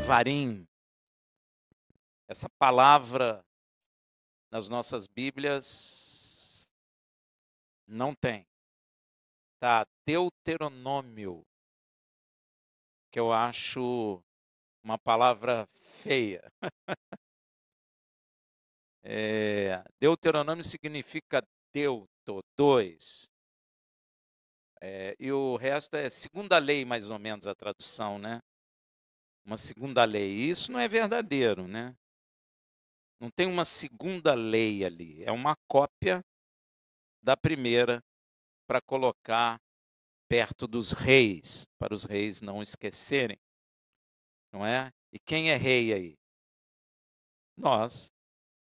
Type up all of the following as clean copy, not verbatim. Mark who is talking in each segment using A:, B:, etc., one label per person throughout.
A: Devarim. Essa palavra nas nossas Bíblias não tem. Tá, Deuteronômio, que eu acho uma palavra feia. Deuteronômio significa deuto, dois. E o resto é segunda lei, mais ou menos, a tradução, né? Uma segunda lei. E isso não é verdadeiro, né? Não tem uma segunda lei ali. É uma cópia da primeira para colocar perto dos reis, para os reis não esquecerem, não é? E quem é rei aí? Nós.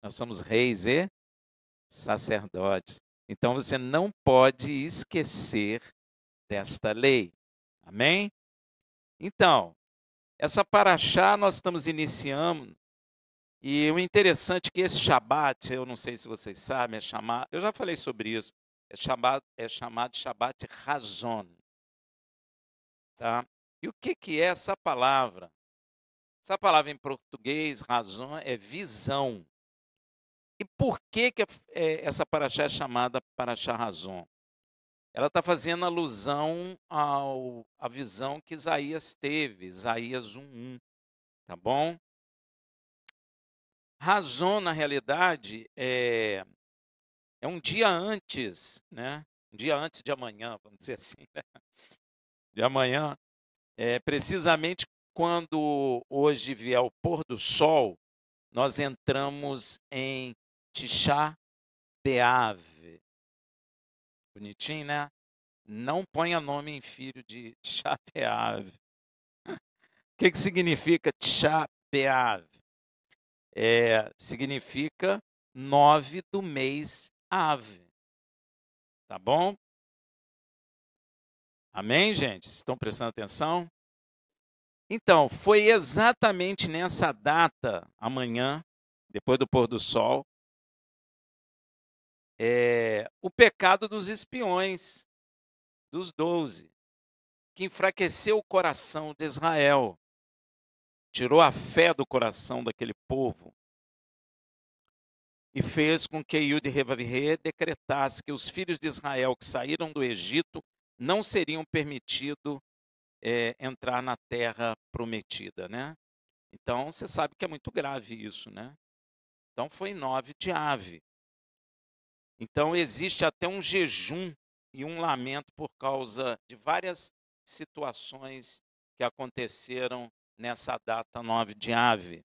A: Nós somos reis e sacerdotes. Então você não pode esquecer desta lei. Amém? Então, essa paraxá nós estamos iniciando, e o interessante é que esse Shabat, eu não sei se vocês sabem, eu já falei sobre isso, é chamado Shabat Razon. Tá? E o que é essa palavra? Essa palavra em português, razão, é visão. E por que essa paraxá é chamada paraxá razão? Ela está fazendo alusão à visão que Isaías teve, Isaías 1:1, tá bom? Razão, na realidade, é um dia antes, né? Um dia antes de amanhã, vamos dizer assim, né? De amanhã, precisamente quando hoje vier o pôr do sol, nós entramos em Tisha B'Av. Bonitinho, né? Não ponha nome em filho de Tisha B'Av. O que significa Tisha B'Av? Significa 9 do mês Ave. Tá bom? Amém, gente? Vocês estão prestando atenção? Então, foi exatamente nessa data, amanhã, depois do pôr do sol, o pecado dos espiões, dos 12, que enfraqueceu o coração de Israel, tirou a fé do coração daquele povo e fez com que Yud Revavirê decretasse que os filhos de Israel que saíram do Egito não seriam permitidos entrar na terra prometida, né? Então, você sabe que é muito grave isso, né? Então, foi em 9 de Ave. Então, existe até um jejum e um lamento por causa de várias situações que aconteceram nessa data 9 de Ave,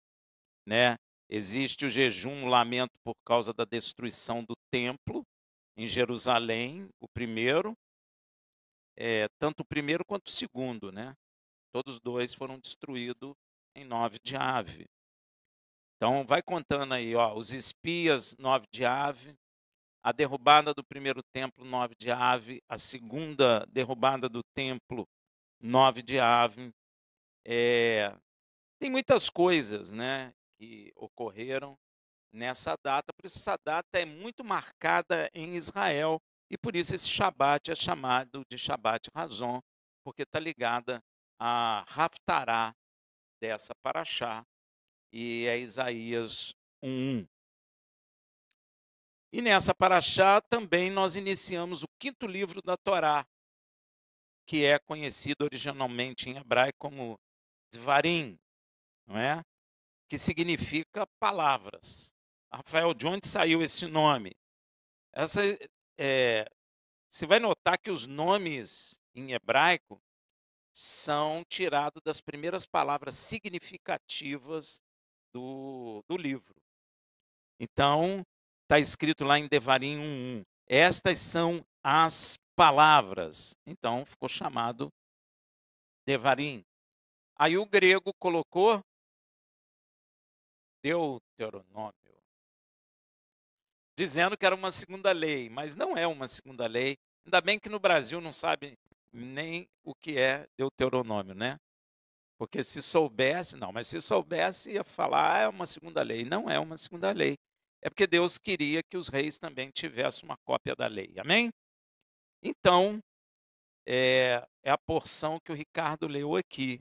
A: né? Existe o jejum, o lamento por causa da destruição do templo em Jerusalém, o primeiro, tanto o primeiro quanto o segundo, né? Todos dois foram destruídos em 9 de Ave. Então, vai contando aí, ó, os espias, 9 de Ave, a derrubada do primeiro templo, 9 de Ave, a segunda derrubada do templo, 9 de Ave. Tem muitas coisas, né, que ocorreram nessa data, por isso essa data é muito marcada em Israel, e por isso esse Shabat é chamado de Shabat Razon, porque está ligada a Haftará dessa paraxá, e é Isaías 1:1. E nessa paraxá também nós iniciamos o 5º livro da Torá, que é conhecido originalmente em hebraico como Devarim, não é? Que significa palavras. Rafael, de onde saiu esse nome? Você vai notar que os nomes em hebraico são tirados das primeiras palavras significativas do livro. Então, está escrito lá em Devarim 1:1. Estas são as palavras. Então, ficou chamado Devarim. Aí o grego colocou Deuteronômio, dizendo que era uma segunda lei, mas não é uma segunda lei. Ainda bem que no Brasil não sabe nem o que é Deuteronômio, né? Porque se soubesse, não, mas se soubesse ia falar, é uma segunda lei. Não é uma segunda lei. É porque Deus queria que os reis também tivessem uma cópia da lei. Amém? Então, é a porção que o Ricardo leu aqui.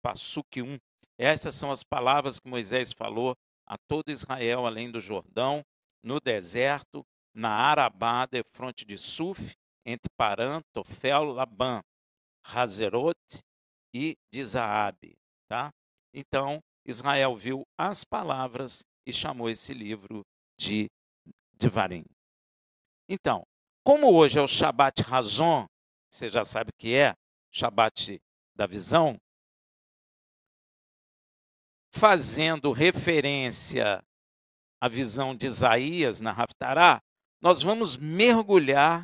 A: Passuque 1. Essas são as palavras que Moisés falou a todo Israel, além do Jordão, no deserto, na Arabá, defronte de Suf, entre Parã, Tofel, Labã, Hazerot e de Zaabe, tá? Então, Israel viu as palavras e chamou esse livro de Devarim. Então, como hoje é o Shabat Razon, você já sabe o que é, Shabat da visão, fazendo referência à visão de Isaías na Haftará, nós vamos mergulhar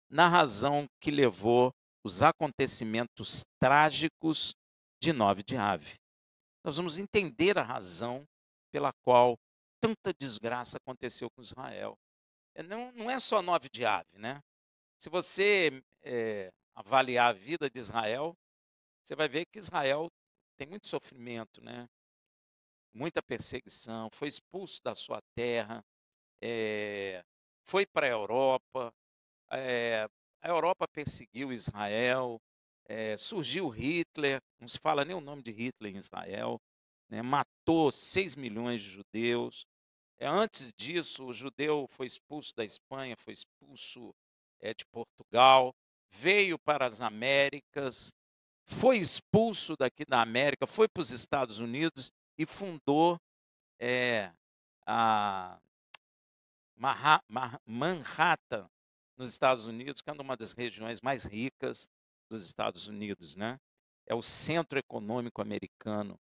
A: na razão que levou os acontecimentos trágicos de 9 de Ave. Nós vamos entender a razão pela qual tanta desgraça aconteceu com Israel. Não é só 9 de Ave, né? Se você avaliar a vida de Israel, você vai ver que Israel tem muito sofrimento, né? Muita perseguição, foi expulso da sua terra, foi para a Europa, a Europa perseguiu Israel, surgiu Hitler, não se fala nem o nome de Hitler em Israel, né? Matou 6 milhões de judeus. Antes disso, o judeu foi expulso da Espanha, foi expulso de Portugal, veio para as Américas, foi expulso daqui da América, foi para os Estados Unidos e fundou a Manhattan, nos Estados Unidos, que é uma das regiões mais ricas dos Estados Unidos, né? É o centro econômico americano,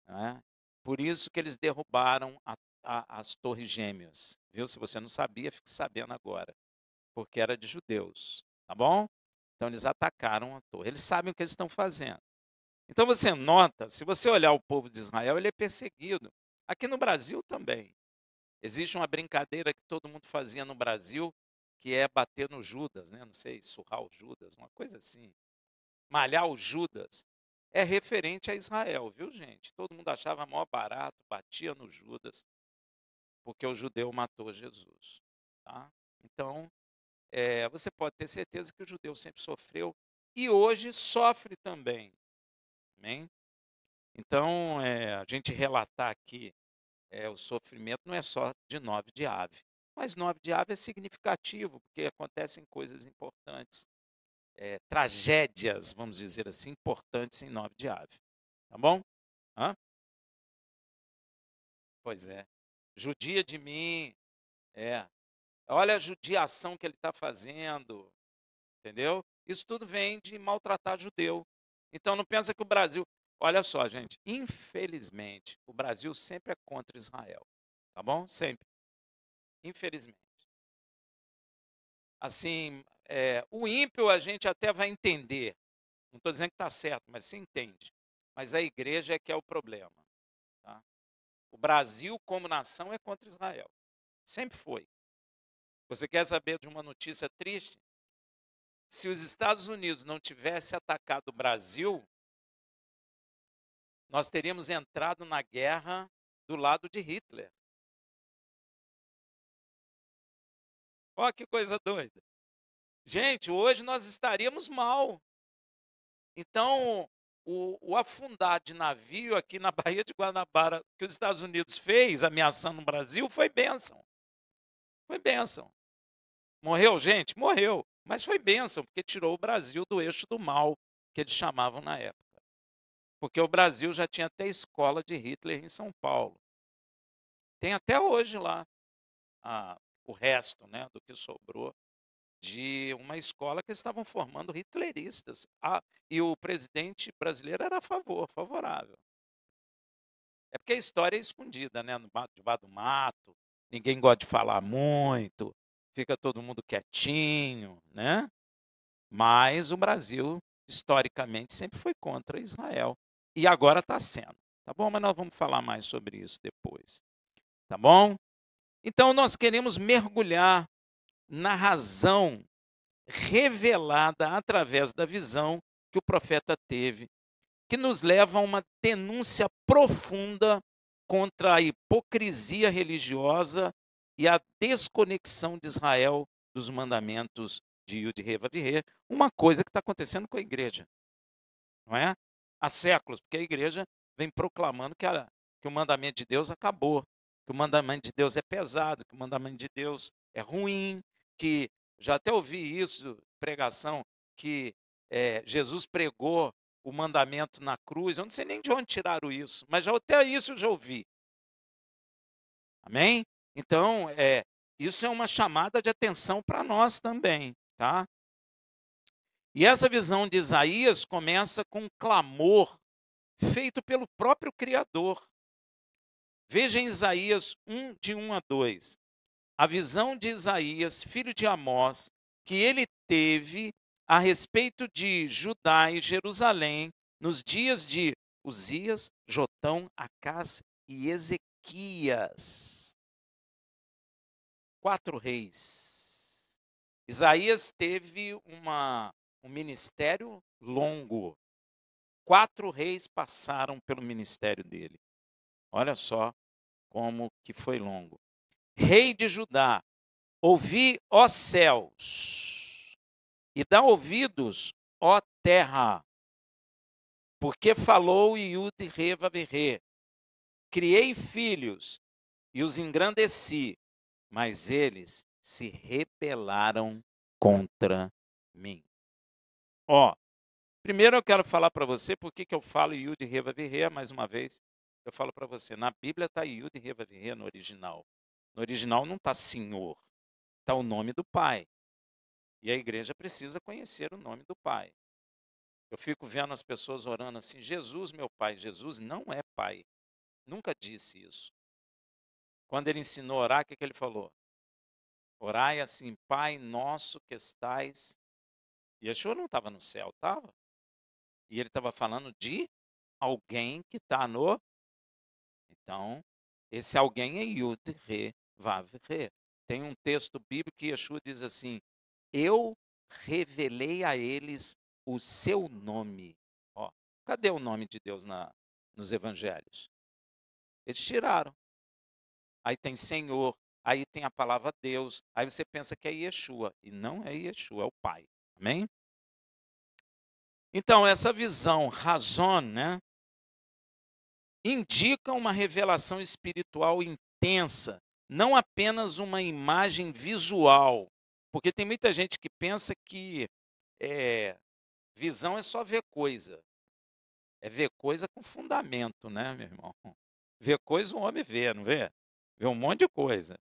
A: né? Por isso que eles derrubaram as Torres Gêmeas, viu? Se você não sabia, fique sabendo agora, porque era de judeus, tá bom? Então eles atacaram a torre. Eles sabem o que eles estão fazendo. Então você nota, se você olhar o povo de Israel, ele é perseguido. Aqui no Brasil também. Existe uma brincadeira que todo mundo fazia no Brasil, que é bater no Judas, né? Não sei, surrar o Judas, uma coisa assim. Malhar o Judas. É referente a Israel, viu, gente? Todo mundo achava maior barato, batia no Judas, porque o judeu matou Jesus. Tá? Então, você pode ter certeza que o judeu sempre sofreu e hoje sofre também. Amém? Então, a gente relatar aqui o sofrimento não é só de 9 de Ave, mas 9 de Ave é significativo, porque acontecem coisas importantes, tragédias, vamos dizer assim, importantes em 9 de Ave. Tá bom? Hã? Pois é. Judia de mim, olha a judiação que ele está fazendo, entendeu? Isso tudo vem de maltratar judeu. Então não pensa que o Brasil. Olha só, gente, infelizmente, o Brasil sempre é contra Israel. Tá bom? Sempre. Infelizmente. Assim, o ímpio a gente até vai entender. Não estou dizendo que está certo, mas se entende. Mas a igreja é que é o problema. Tá? O Brasil, como nação, é contra Israel. Sempre foi. Você quer saber de uma notícia triste? Se os Estados Unidos não tivessem atacado o Brasil, nós teríamos entrado na guerra do lado de Hitler. Olha que coisa doida. Gente, hoje nós estaríamos mal. Então, o afundar de navio aqui na Baía de Guanabara, que os Estados Unidos fez, ameaçando o Brasil, foi bênção. Foi bênção. Morreu gente? Morreu. Mas foi bênção, porque tirou o Brasil do eixo do mal, que eles chamavam na época. Porque o Brasil já tinha até escola de Hitler em São Paulo. Tem até hoje lá o resto, né, do que sobrou de uma escola que estavam formando hitleristas. E o presidente brasileiro era favorável. É porque a história é escondida, né, debaixo do mato, ninguém gosta de falar muito, fica todo mundo quietinho, né? Mas o Brasil, historicamente, sempre foi contra Israel. E agora está sendo. Tá bom? Mas nós vamos falar mais sobre isso depois. Tá bom? Então, nós queremos mergulhar na razão revelada através da visão que o profeta teve, que nos leva a uma denúncia profunda contra a hipocrisia religiosa e a desconexão de Israel dos mandamentos de Yud-Heh Vav-Heh, uma coisa que está acontecendo com a igreja, não é? há séculos, porque a igreja vem proclamando que o mandamento de Deus acabou, que o mandamento de Deus é pesado, que o mandamento de Deus é ruim, que já até ouvi isso, pregação, que Jesus pregou o mandamento na cruz. Eu não sei nem de onde tiraram isso, mas já até isso eu já ouvi. Amém? Então, isso é uma chamada de atenção para nós também, tá? E essa visão de Isaías começa com um clamor feito pelo próprio Criador. Veja em Isaías 1, de 1 a 2. A visão de Isaías, filho de Amós, que ele teve a respeito de Judá e Jerusalém nos dias de Uzias, Jotão, Acás e Ezequias. 4 reis. Isaías teve um ministério longo. 4 reis passaram pelo ministério dele. Olha só como que foi longo. Rei de Judá, ouvi, ó céus, e dá ouvidos, ó terra, porque falou Iud-Re-Vav-Re. Criei filhos e os engrandeci, mas eles se rebelaram contra mim. Ó, primeiro eu quero falar para você por que eu falo Iud-Re-Vav-Re, mais uma vez. Eu falo para você, na Bíblia está Iud-Re-Vav-Re no original. No original não está Senhor, está o nome do Pai. E a igreja precisa conhecer o nome do Pai. Eu fico vendo as pessoas orando assim, Jesus, meu Pai. Jesus não é Pai. Nunca disse isso. Quando ele ensinou a orar, o que ele falou? Orai assim, Pai nosso que estais. E Yeshua não estava no céu, estava? E ele estava falando de alguém que está no... Então, esse alguém é Yud, Re, Vav, Re. Tem um texto bíblico que Yeshua diz assim, eu revelei a eles o seu nome. Ó, cadê o nome de Deus nos evangelhos? Eles tiraram. Aí tem Senhor, aí tem a palavra Deus, aí você pensa que é Yeshua, e não é Yeshua, é o Pai. Amém? Então, essa visão, razão, né, indica uma revelação espiritual intensa, não apenas uma imagem visual. Porque tem muita gente que pensa que visão é só ver coisa. É ver coisa com fundamento, né, meu irmão? Ver coisa o homem vê, não vê? Vê um monte de coisa.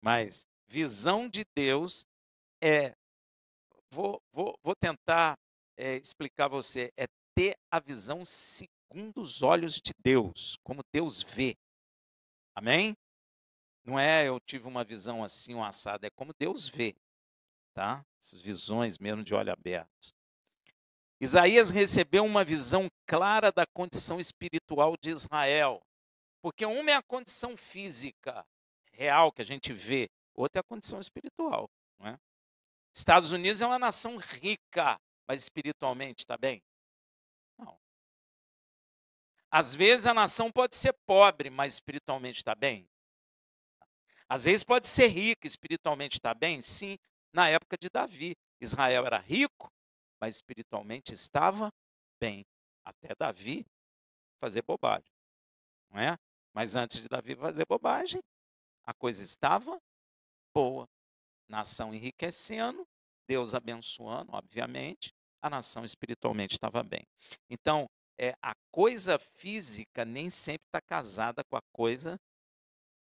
A: Mas visão de Deus é... Vou tentar explicar a você. É ter a visão segundo os olhos de Deus, como Deus vê. Amém? Não é eu tive uma visão assim, um assado. É como Deus vê. Tá? Essas visões mesmo de olho abertos. Isaías recebeu uma visão clara da condição espiritual de Israel. Porque uma é a condição física, real, que a gente vê. Outra é a condição espiritual. Não é? Estados Unidos é uma nação rica, mas espiritualmente está bem? Não. Às vezes a nação pode ser pobre, mas espiritualmente está bem? Às vezes pode ser rica, espiritualmente está bem? Sim, na época de Davi. Israel era rico, mas espiritualmente estava bem. Até Davi fazer bobagem, não é? Mas antes de Davi fazer bobagem, a coisa estava boa. Nação enriquecendo, Deus abençoando, obviamente, a nação espiritualmente estava bem. Então, a coisa física nem sempre está casada com a coisa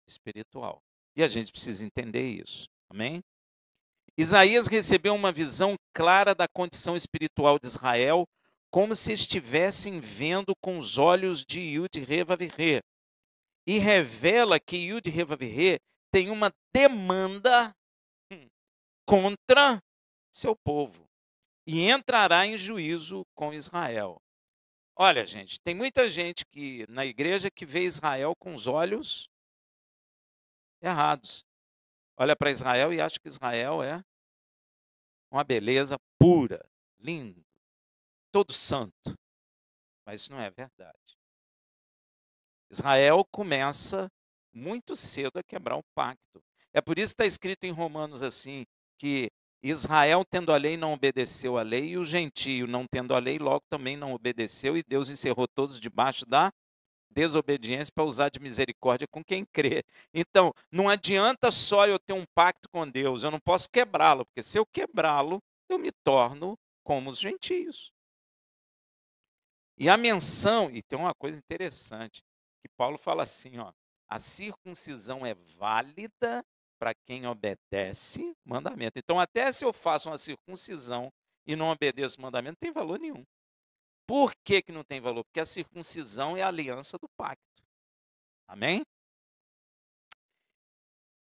A: espiritual. E a gente precisa entender isso. Amém? Isaías recebeu uma visão clara da condição espiritual de Israel, como se estivessem vendo com os olhos de Yud-Re-Vav-Re. E revela que Yud-Re-Vav-Re tem uma demanda contra seu povo e entrará em juízo com Israel. Olha, gente, tem muita gente que na igreja que vê Israel com os olhos errados. Olha para Israel e acha que Israel é uma beleza pura, lindo, todo santo. Mas isso não é verdade. Israel começa muito cedo a quebrar o pacto. É por isso que está escrito em Romanos assim, que Israel, tendo a lei, não obedeceu à lei, e o gentio, não tendo a lei, logo também não obedeceu, e Deus encerrou todos debaixo da desobediência para usar de misericórdia com quem crê. Então, não adianta só eu ter um pacto com Deus, eu não posso quebrá-lo, porque se eu quebrá-lo, eu me torno como os gentios. E a menção, e tem uma coisa interessante, que Paulo fala assim, ó, a circuncisão é válida para quem obedece mandamento. Então, até se eu faço uma circuncisão e não obedeço o mandamento, não tem valor nenhum. Por que que não tem valor? Porque a circuncisão é a aliança do pacto. Amém?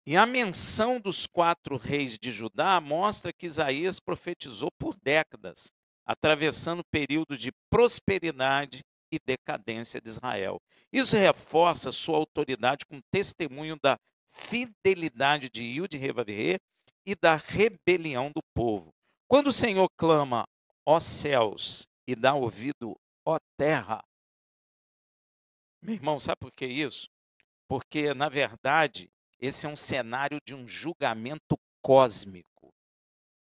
A: E a menção dos 4 reis de Judá mostra que Isaías profetizou por décadas, atravessando períodos de prosperidade e decadência de Israel. Isso reforça sua autoridade com testemunho da fidelidade de Yud-Heh-Vav-Heh e da rebelião do povo. Quando o Senhor clama, ó céus, e dá ouvido, ó terra, meu irmão, sabe por que isso? Porque, na verdade, esse é um cenário de um julgamento cósmico,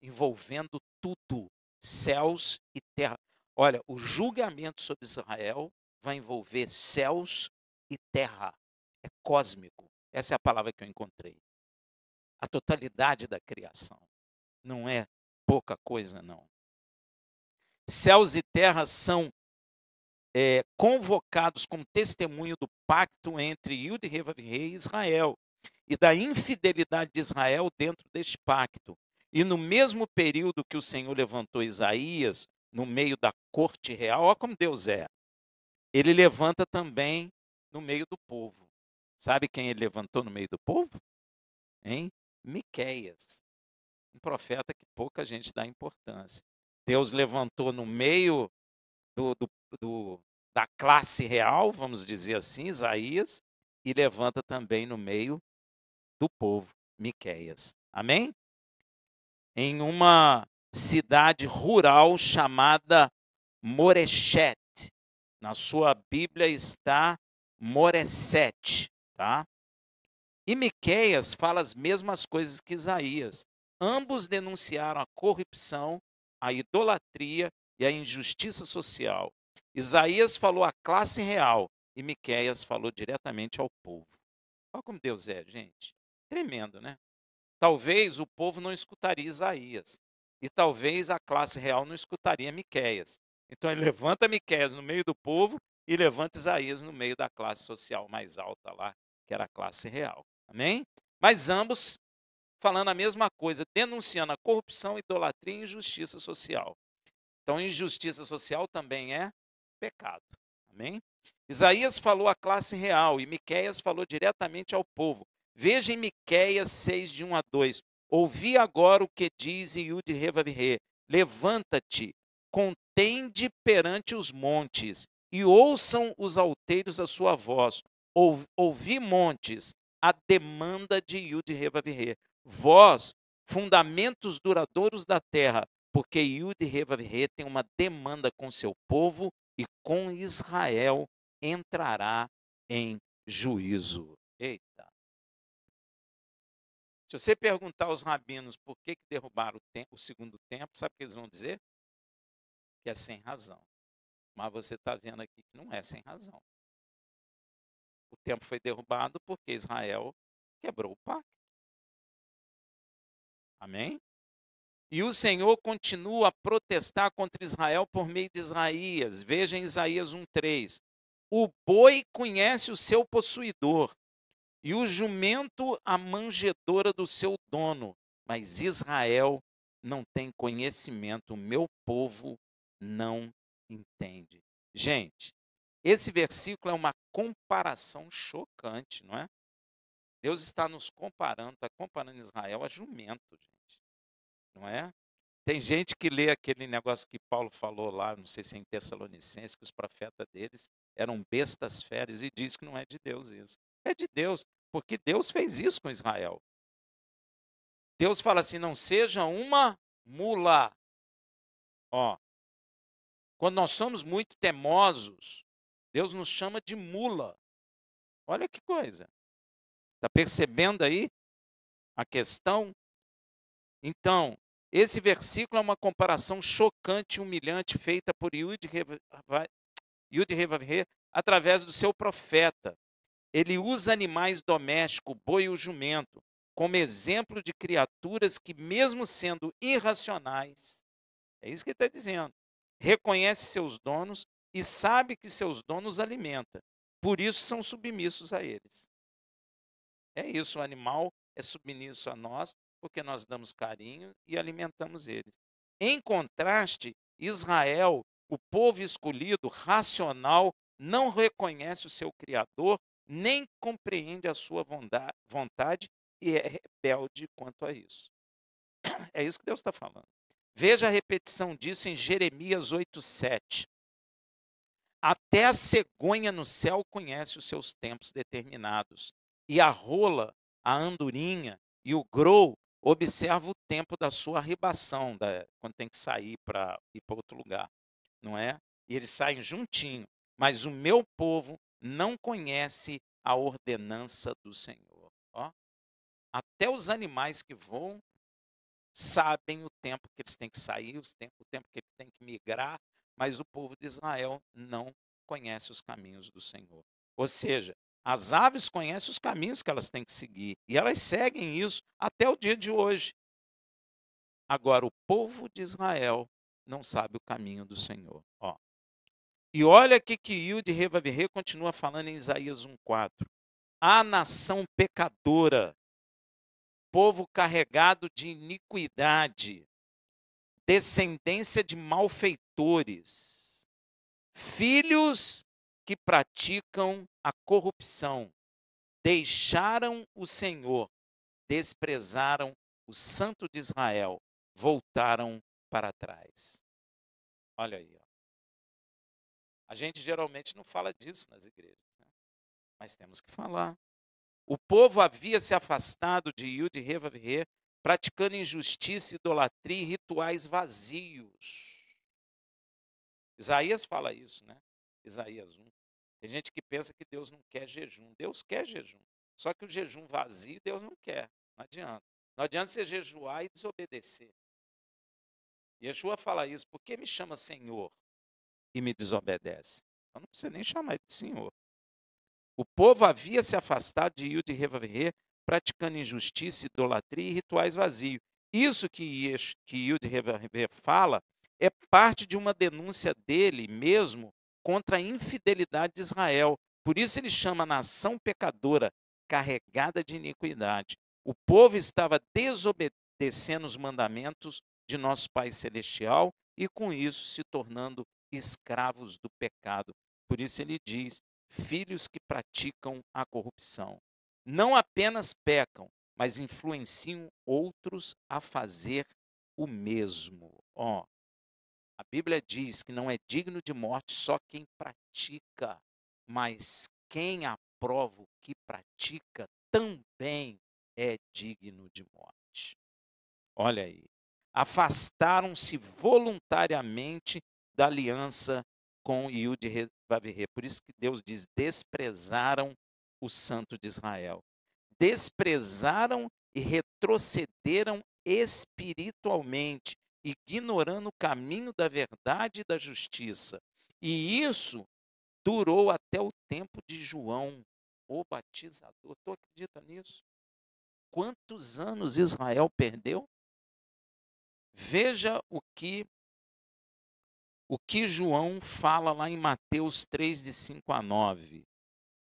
A: envolvendo tudo, céus e terra. Olha, o julgamento sobre Israel vai envolver céus e terra. É cósmico. Essa é a palavra que eu encontrei. A totalidade da criação. Não é pouca coisa, não. Céus e terra são convocados como testemunho do pacto entre Yud-Heh-Vav-Heh e Israel e da infidelidade de Israel dentro deste pacto. E no mesmo período que o Senhor levantou Isaías no meio da corte real, olha como Deus é. Ele levanta também no meio do povo. Sabe quem ele levantou no meio do povo? Hein? Miqueias, um profeta que pouca gente dá importância. Deus levantou no meio do, do, do, da classe real, vamos dizer assim, Isaías, e levanta também no meio do povo, Miqueias. Amém? Em uma cidade rural chamada Moreshet. Na sua Bíblia está Moresete, tá? E Miqueias fala as mesmas coisas que Isaías. Ambos denunciaram a corrupção, a idolatria e a injustiça social. Isaías falou à classe real e Miqueias falou diretamente ao povo. Olha como Deus é, gente. Tremendo, né? Talvez o povo não escutaria Isaías. E talvez a classe real não escutaria Miqueias. Então ele levanta Miqueias no meio do povo e levanta Isaías no meio da classe social mais alta lá, que era a classe real. Amém? Mas ambos falando a mesma coisa, denunciando a corrupção, idolatria e injustiça social. Então, injustiça social também é pecado. Amém? Isaías falou à classe real e Miqueias falou diretamente ao povo. Veja em Miqueias 6, de 1 a 2. Ouvi agora o que diz Yud-Heh-Vav-Heh. Levanta-te, contende perante os montes, e ouçam os alteiros a sua voz. Ouvi, montes, a demanda de Yud-Heh-Vav-Heh. Vós, fundamentos duradouros da terra, porque Yud-Heh-Vav-Heh tem uma demanda com seu povo e com Israel entrará em juízo. Eita. Se você perguntar aos rabinos por que derrubaram o segundo templo, sabe o que eles vão dizer? Que é sem razão. Mas você está vendo aqui que não é sem razão. O templo foi derrubado porque Israel quebrou o pacto. Amém? E o Senhor continua a protestar contra Israel por meio de Isaías. Veja em Isaías 1:3. O boi conhece o seu possuidor, e o jumento a manjedoura do seu dono, mas Israel não tem conhecimento, o meu povo não entende. Gente, esse versículo é uma comparação chocante, não é? Deus está nos comparando, está comparando Israel a jumento, gente, não é? Tem gente que lê aquele negócio que Paulo falou lá, não sei se é em Tessalonicenses, que os profetas deles eram bestas feras, e diz que não é de Deus isso. É de Deus, porque Deus fez isso com Israel. Deus fala assim, não seja uma mula. Ó, quando nós somos muito temosos, Deus nos chama de mula. Olha que coisa. Está percebendo aí a questão? Então, Esse versículo é uma comparação chocante e humilhante feita por Yud Revav através do seu profeta. Ele usa animais domésticos, o boi e o jumento, como exemplo de criaturas que, mesmo sendo irracionais, é isso que ele está dizendo, reconhece seus donos e sabe que seus donos alimentam. Por isso são submissos a eles. É isso, o animal é submisso a nós, porque nós damos carinho e alimentamos eles. Em contraste, Israel, o povo escolhido, racional, não reconhece o seu Criador, nem compreende a sua vontade e é rebelde quanto a isso. É isso que Deus está falando. Veja a repetição disso em Jeremias 8,7. Até a cegonha no céu conhece os seus tempos determinados, e a rola, a andorinha e o grou observa o tempo da sua arribação, quando tem que sair para ir para outro lugar, não é? E eles saem juntinho. Mas o meu povo não conhece a ordenança do Senhor. Ó, até os animais que voam sabem o tempo que eles têm que sair, o tempo que eles têm que migrar, mas o povo de Israel não conhece os caminhos do Senhor. Ou seja, as aves conhecem os caminhos que elas têm que seguir, e elas seguem isso até o dia de hoje. Agora, o povo de Israel não sabe o caminho do Senhor. Ó. E olha aqui que Yud Revav continua falando em Isaías 1,4. A nação pecadora, povo carregado de iniquidade, descendência de malfeitores, filhos que praticam a corrupção, deixaram o Senhor, desprezaram o Santo de Israel, voltaram para trás. Olha aí. Ó. A gente geralmente não fala disso nas igrejas, né? Mas temos que falar. O povo havia se afastado de Yud Revav, praticando injustiça, idolatria e rituais vazios. Isaías fala isso, né? Isaías 1. Tem gente que pensa que Deus não quer jejum. Deus quer jejum. Só que o jejum vazio Deus não quer. Não adianta. Não adianta você jejuar e desobedecer. Yeshua fala isso. Por que me chama Senhor e me desobedece? Eu não precisa nem chamar ele de Senhor. O povo havia se afastado de Yud Revav, praticando injustiça, idolatria e rituais vazios. Isso que Yud Revav fala é parte de uma denúncia dele mesmo contra a infidelidade de Israel. Por isso ele chama a nação pecadora, carregada de iniquidade. O povo estava desobedecendo os mandamentos de nosso Pai Celestial e com isso se tornando escravos do pecado. Por isso ele diz: filhos que praticam a corrupção. Não apenas pecam, mas influenciam outros a fazer o mesmo. Ó, a Bíblia diz que não é digno de morte só quem pratica, mas quem aprova o que pratica também é digno de morte. Olha aí. Afastaram-se voluntariamente da aliança com Yud Revav. Por isso que Deus diz: desprezaram o Santo de Israel. Desprezaram e retrocederam espiritualmente, ignorando o caminho da verdade e da justiça. E isso durou até o tempo de João, o batizador. Tu acredita nisso? Quantos anos Israel perdeu? Veja o que João fala lá em Mateus 3, de 5 a 9.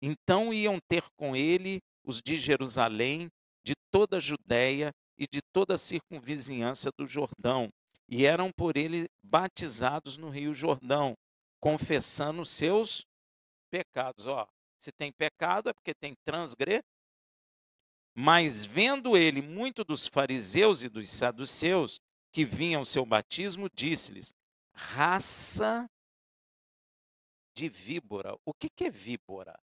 A: Então iam ter com ele os de Jerusalém, de toda a Judéia e de toda a circunvizinhança do Jordão, e eram por ele batizados no rio Jordão, confessando seus pecados. Ó, se tem pecado é porque tem transgressão. Mas vendo ele muito dos fariseus e dos saduceus que vinham ao seu batismo, disse-lhes: raça de víbora. O que é víbora?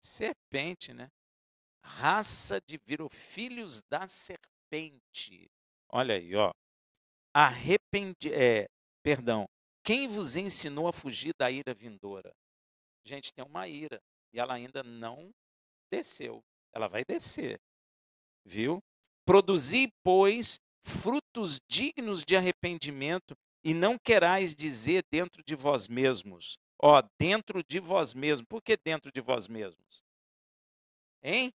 A: Serpente, né? Raça de víbora, filhos da serpente. Olha aí, ó. Perdão. Quem vos ensinou a fugir da ira vindoura? Gente, tem uma ira e ela ainda não desceu. Ela vai descer, viu? Produzi, pois, frutos dignos de arrependimento, e não querais dizer dentro de vós mesmos. Ó, dentro de vós mesmos. Por que dentro de vós mesmos? Hein?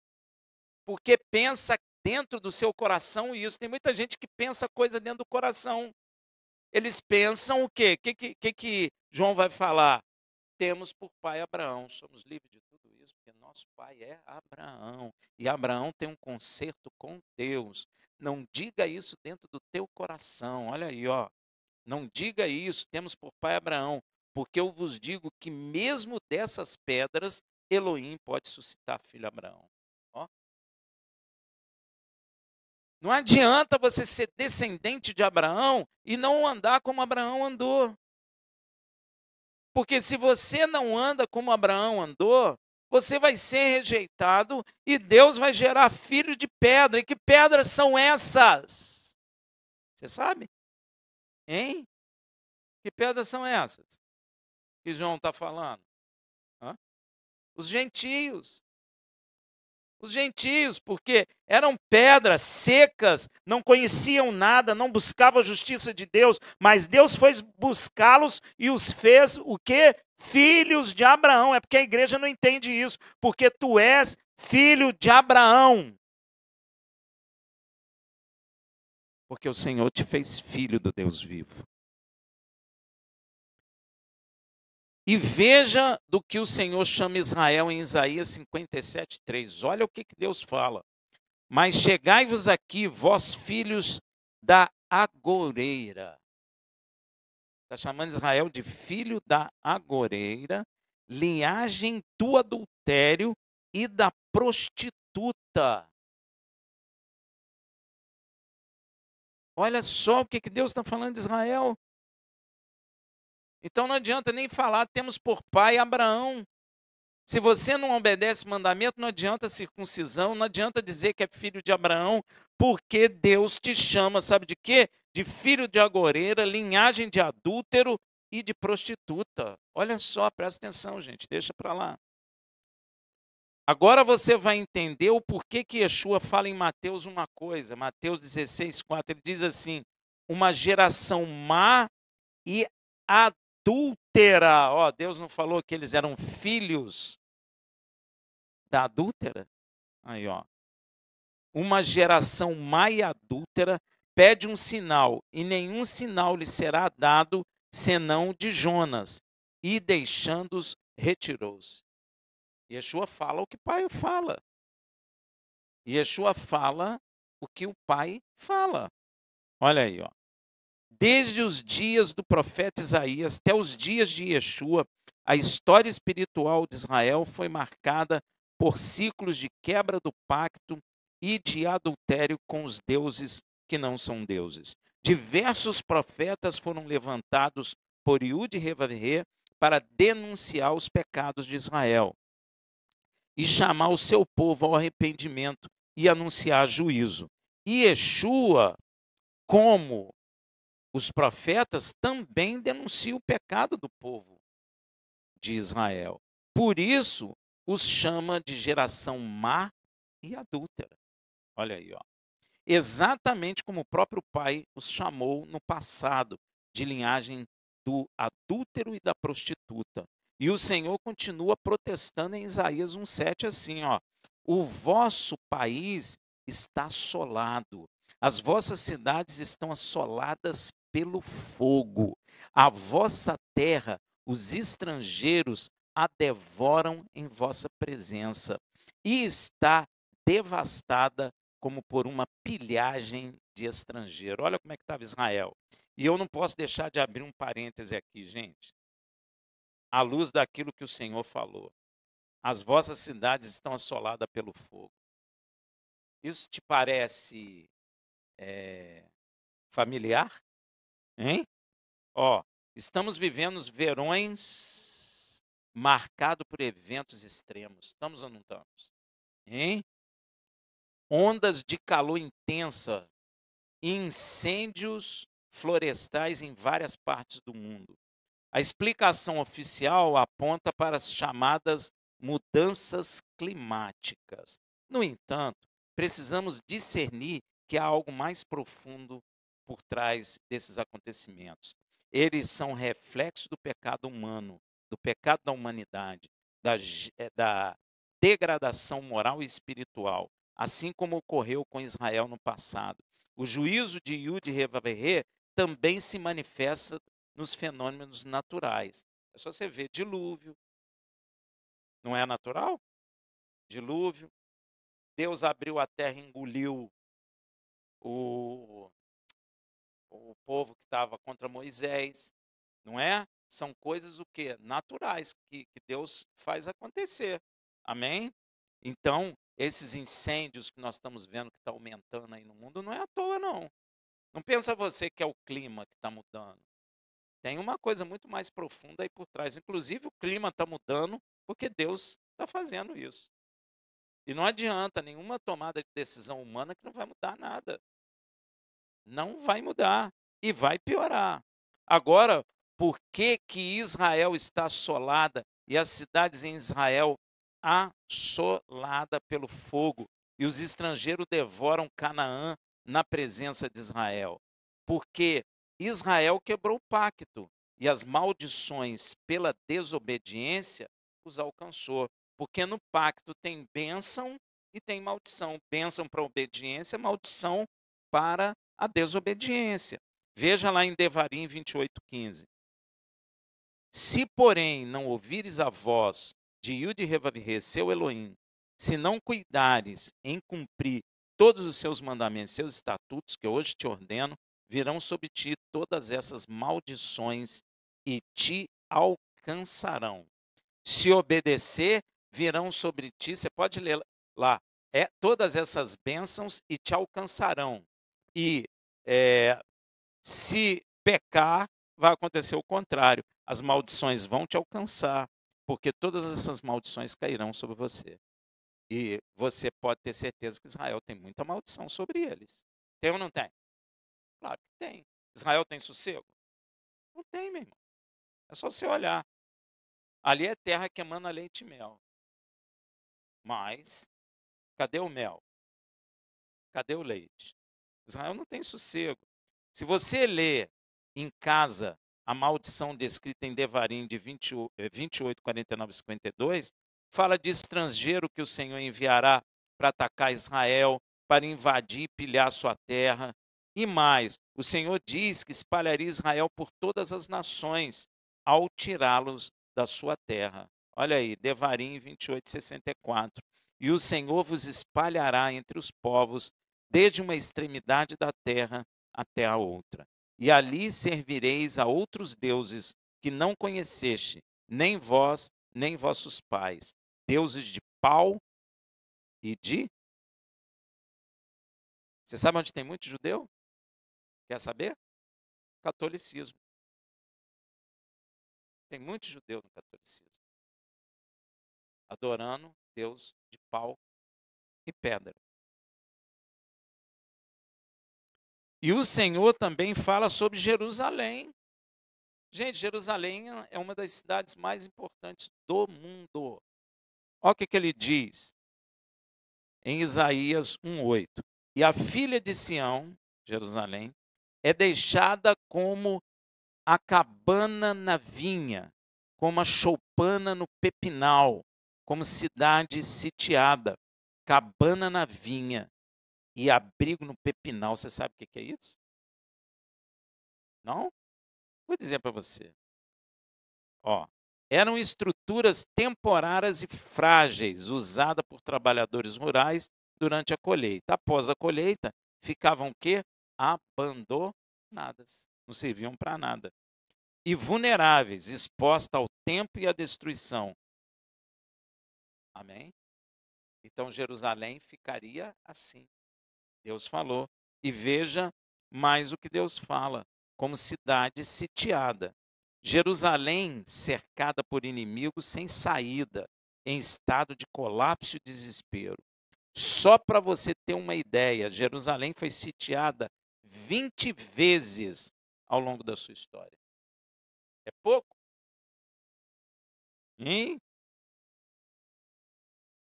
A: Porque pensa dentro do seu coração isso. Tem muita gente que pensa coisa dentro do coração. Eles pensam o quê? O que João vai falar? Temos por pai Abraão, somos livres de tudo isso, porque nosso pai é Abraão. E Abraão tem um concerto com Deus. Não diga isso dentro do teu coração. Olha aí, ó. Não diga isso, temos por pai Abraão, porque eu vos digo que mesmo dessas pedras, Elohim pode suscitar filho Abraão. Ó. Não adianta você ser descendente de Abraão e não andar como Abraão andou. Porque se você não anda como Abraão andou, você vai ser rejeitado e Deus vai gerar filhos de pedra. E que pedras são essas? Você sabe? Hein? Que pedras são essas que João está falando? Hã? Os gentios. Os gentios, porque eram pedras secas, não conheciam nada, não buscavam a justiça de Deus, mas Deus foi buscá-los e os fez o quê? Filhos de Abraão. É porque a igreja não entende isso, porque tu és filho de Abraão. Porque o Senhor te fez filho do Deus vivo. E veja do que o Senhor chama Israel em Isaías 57:3. Olha o que Deus fala. Mas chegai-vos aqui, vós filhos da agoreira. Está chamando Israel de filho da agoreira, linhagem do adultério e da prostituta. Olha só o que Deus está falando de Israel. Então não adianta nem falar, temos por pai Abraão. Se você não obedece mandamento, não adianta circuncisão, não adianta dizer que é filho de Abraão, porque Deus te chama, sabe de quê? De filho de agoreira, linhagem de adúltero e de prostituta. Olha só, presta atenção, gente, deixa para lá. Agora você vai entender o porquê que Yeshua fala em Mateus uma coisa, Mateus 16:4, ele diz assim, uma geração má e adúltera. Ó, Deus não falou que eles eram filhos da adúltera? Aí, ó. Uma geração má e adúltera pede um sinal, e nenhum sinal lhe será dado, senão de Jonas, e deixando-os, retirou-se. Yeshua fala o que o pai fala. Yeshua fala o que o pai fala. Olha aí, ó. Desde os dias do profeta Isaías até os dias de Yeshua, a história espiritual de Israel foi marcada por ciclos de quebra do pacto e de adultério com os deuses que não são deuses. Diversos profetas foram levantados por Yud Revavé para denunciar os pecados de Israel e chamar o seu povo ao arrependimento e anunciar juízo. E Yeshua, como os profetas, também denunciam o pecado do povo de Israel. Por isso, os chama de geração má e adúltera. Olha aí, ó. Exatamente como o próprio pai os chamou no passado, de linhagem do adúltero e da prostituta. E o Senhor continua protestando em Isaías 1:7 assim, ó: o vosso país está assolado, as vossas cidades estão assoladas pelo fogo, a vossa terra, os estrangeiros a devoram em vossa presença, e está devastada como por uma pilhagem de estrangeiro. Olha como é que estava Israel. E eu não posso deixar de abrir um parêntese aqui, gente. À luz daquilo que o Senhor falou. As vossas cidades estão assoladas pelo fogo. Isso te parece familiar? Hein? Ó, estamos vivendo os verões marcados por eventos extremos. Estamos ou não estamos? Hein? Ondas de calor intensa, incêndios florestais em várias partes do mundo. A explicação oficial aponta para as chamadas mudanças climáticas. No entanto, precisamos discernir que há algo mais profundo por trás desses acontecimentos. Eles são reflexos do pecado humano, do pecado da humanidade, da degradação moral e espiritual, assim como ocorreu com Israel no passado. O juízo de Yud Revaverê também se manifesta nos fenômenos naturais. É só você ver dilúvio, não é natural? Dilúvio, Deus abriu a terra e engoliu o, o povo que estava contra Moisés, não é? São coisas o quê? Naturais que Deus faz acontecer. Amém? Então, esses incêndios que nós estamos vendo que está aumentando aí no mundo não é à toa, não. Não pensa você que é o clima que está mudando. Tem uma coisa muito mais profunda aí por trás. Inclusive, o clima está mudando porque Deus está fazendo isso. E não adianta nenhuma tomada de decisão humana que não vai mudar nada. Não vai mudar e vai piorar. Agora, por que que Israel está assolada e as cidades em Israel assolada pelo fogo e os estrangeiros devoram Canaã na presença de Israel? Porque Israel quebrou o pacto e as maldições pela desobediência os alcançou. Porque no pacto tem bênção e tem maldição. Bênção para a obediência, maldição para a desobediência. Veja lá em Devarim 28:15. Se, porém, não ouvires a voz de Yud-Revavirê, seu Elohim, se não cuidares em cumprir todos os seus mandamentos, seus estatutos, que hoje te ordeno, virão sobre ti todas essas maldições e te alcançarão. Se obedecer, virão sobre ti, você pode ler lá, todas essas bênçãos e te alcançarão. E se pecar, vai acontecer o contrário. As maldições vão te alcançar, porque todas essas maldições cairão sobre você. E você pode ter certeza que Israel tem muita maldição sobre eles. Tem ou não tem? Claro que tem. Israel tem sossego? Não tem, meu irmão. É só você olhar. Ali é terra que emana leite e mel. Mas, cadê o mel? Cadê o leite? Israel não tem sossego. Se você ler em casa a maldição descrita em Devarim de 28, 49 e 52, fala de estrangeiro que o Senhor enviará para atacar Israel, para invadir e pilhar sua terra. E mais, o Senhor diz que espalharia Israel por todas as nações ao tirá-los da sua terra. Olha aí, Devarim 28, 64. E o Senhor vos espalhará entre os povos, desde uma extremidade da terra até a outra. E ali servireis a outros deuses que não conheceste, nem vós, nem vossos pais, deuses de pau e de... Você sabe onde tem muito judeu? Quer saber? Catolicismo. Tem muito judeu no catolicismo, adorando Deus de pau e pedra. E o Senhor também fala sobre Jerusalém. Gente, Jerusalém é uma das cidades mais importantes do mundo. Olha o que ele diz em Isaías 1:8. E a filha de Sião, Jerusalém, é deixada como a cabana na vinha, como a choupana no pepinal, como cidade sitiada, cabana na vinha e abrigo no pepinal. Você sabe o que é isso? Não? Vou dizer para você. Ó, eram estruturas temporárias e frágeis, usadas por trabalhadores rurais durante a colheita. Após a colheita, ficavam o quê? Abandonadas. Não serviam para nada. E vulneráveis, expostas ao tempo e à destruição. Amém? Então Jerusalém ficaria assim. Deus falou. E veja mais o que Deus fala, como cidade sitiada. Jerusalém cercada por inimigos sem saída, em estado de colapso e desespero. Só para você ter uma ideia, Jerusalém foi sitiada 20 vezes ao longo da sua história. É pouco? Hein?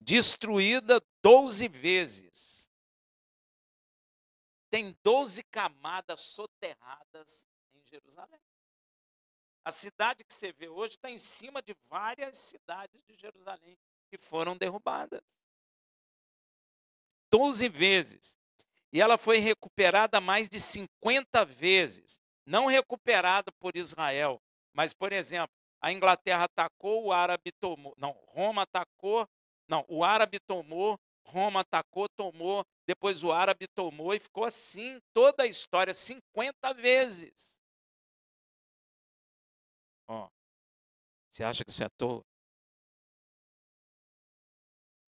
A: Destruída 12 vezes. tem 12 camadas soterradas em Jerusalém. A cidade que você vê hoje está em cima de várias cidades de Jerusalém que foram derrubadas. 12 vezes. E ela foi recuperada mais de 50 vezes. Não recuperada por Israel, mas, por exemplo, a Inglaterra atacou, o árabe tomou. Não, Roma atacou. Não, o árabe tomou, Roma atacou, tomou. Depois o árabe tomou e ficou assim toda a história, 50 vezes. Ó, você acha que isso é à toa?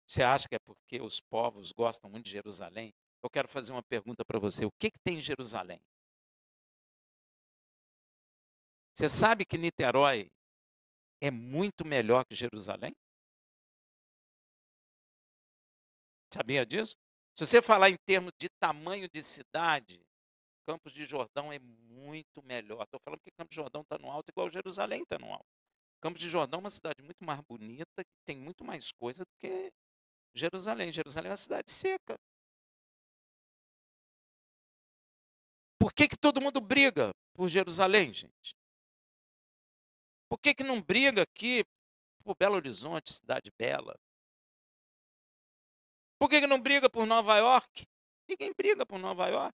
A: Você acha que é porque os povos gostam muito de Jerusalém? Eu quero fazer uma pergunta para você. O que tem em Jerusalém? Você sabe que Niterói é muito melhor que Jerusalém? Sabia disso? Se você falar em termos de tamanho de cidade, Campos de Jordão é muito melhor. Estou falando que Campos de Jordão está no alto, igual Jerusalém está no alto. Campos de Jordão é uma cidade muito mais bonita, que tem muito mais coisa do que Jerusalém. Jerusalém é uma cidade seca. Por que, que todo mundo briga por Jerusalém, gente? Por que, que não briga aqui por Belo Horizonte, cidade bela? Por que, que não briga por Nova York? Ninguém briga por Nova York.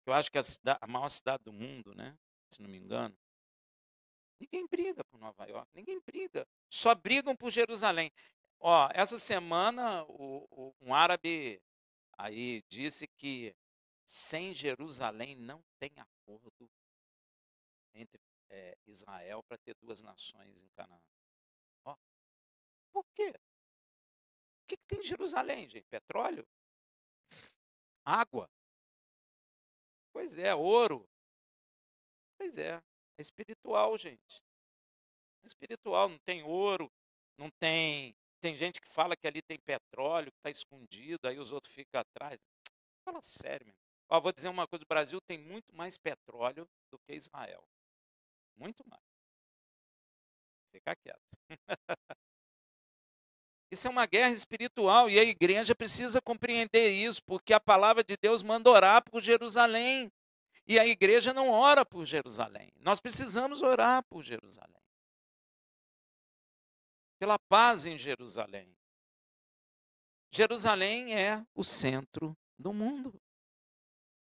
A: Eu acho que é a maior cidade do mundo, né? Se não me engano. Ninguém briga por Nova York, ninguém briga. Só brigam por Jerusalém. Ó, essa semana um árabe aí disse que sem Jerusalém não tem acordo entre Israel para ter duas nações em Canaã. Ó, por quê? O que, que tem em Jerusalém, gente? Petróleo? Água? Pois é, ouro? Pois é, é espiritual, gente. É espiritual, não tem ouro, não tem. Tem gente que fala que ali tem petróleo, que está escondido, aí os outros ficam atrás. Fala sério, meu. Ó, vou dizer uma coisa: o Brasil tem muito mais petróleo do que Israel. Muito mais. Fica quieto. Isso é uma guerra espiritual e a igreja precisa compreender isso, porque a palavra de Deus manda orar por Jerusalém. E a igreja não ora por Jerusalém. Nós precisamos orar por Jerusalém. Pela paz em Jerusalém. Jerusalém é o centro do mundo.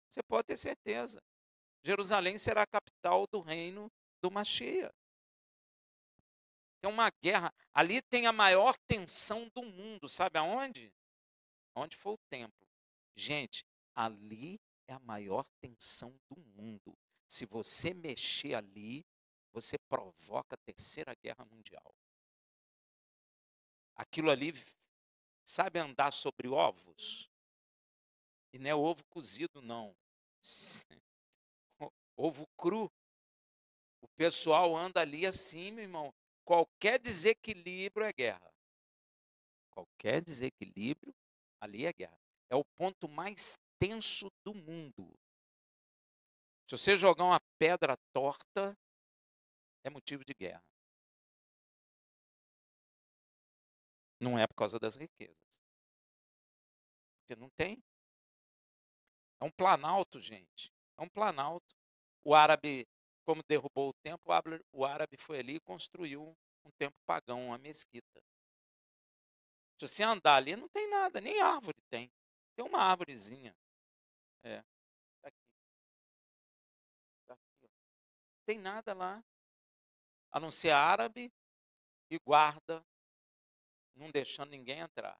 A: Você pode ter certeza. Jerusalém será a capital do reino do Mashiach. Tem uma guerra. Ali tem a maior tensão do mundo. Sabe aonde? Onde foi o templo. Gente, ali é a maior tensão do mundo. Se você mexer ali, você provoca a Terceira Guerra Mundial. Aquilo ali, sabe andar sobre ovos? E não é ovo cozido, não. Ovo cru. O pessoal anda ali assim, meu irmão. Qualquer desequilíbrio é guerra. Qualquer desequilíbrio, ali é guerra. É o ponto mais tenso do mundo. Se você jogar uma pedra torta, é motivo de guerra. Não é por causa das riquezas. Porque não tem. É um planalto, gente. É um planalto. O árabe, como derrubou o templo, o árabe foi ali e construiu um templo pagão, uma mesquita. Se você andar ali, não tem nada, nem árvore tem. Tem uma árvorezinha. É, tá aqui, tá aqui, ó. Não tem nada lá, a não ser árabe e guarda, não deixando ninguém entrar.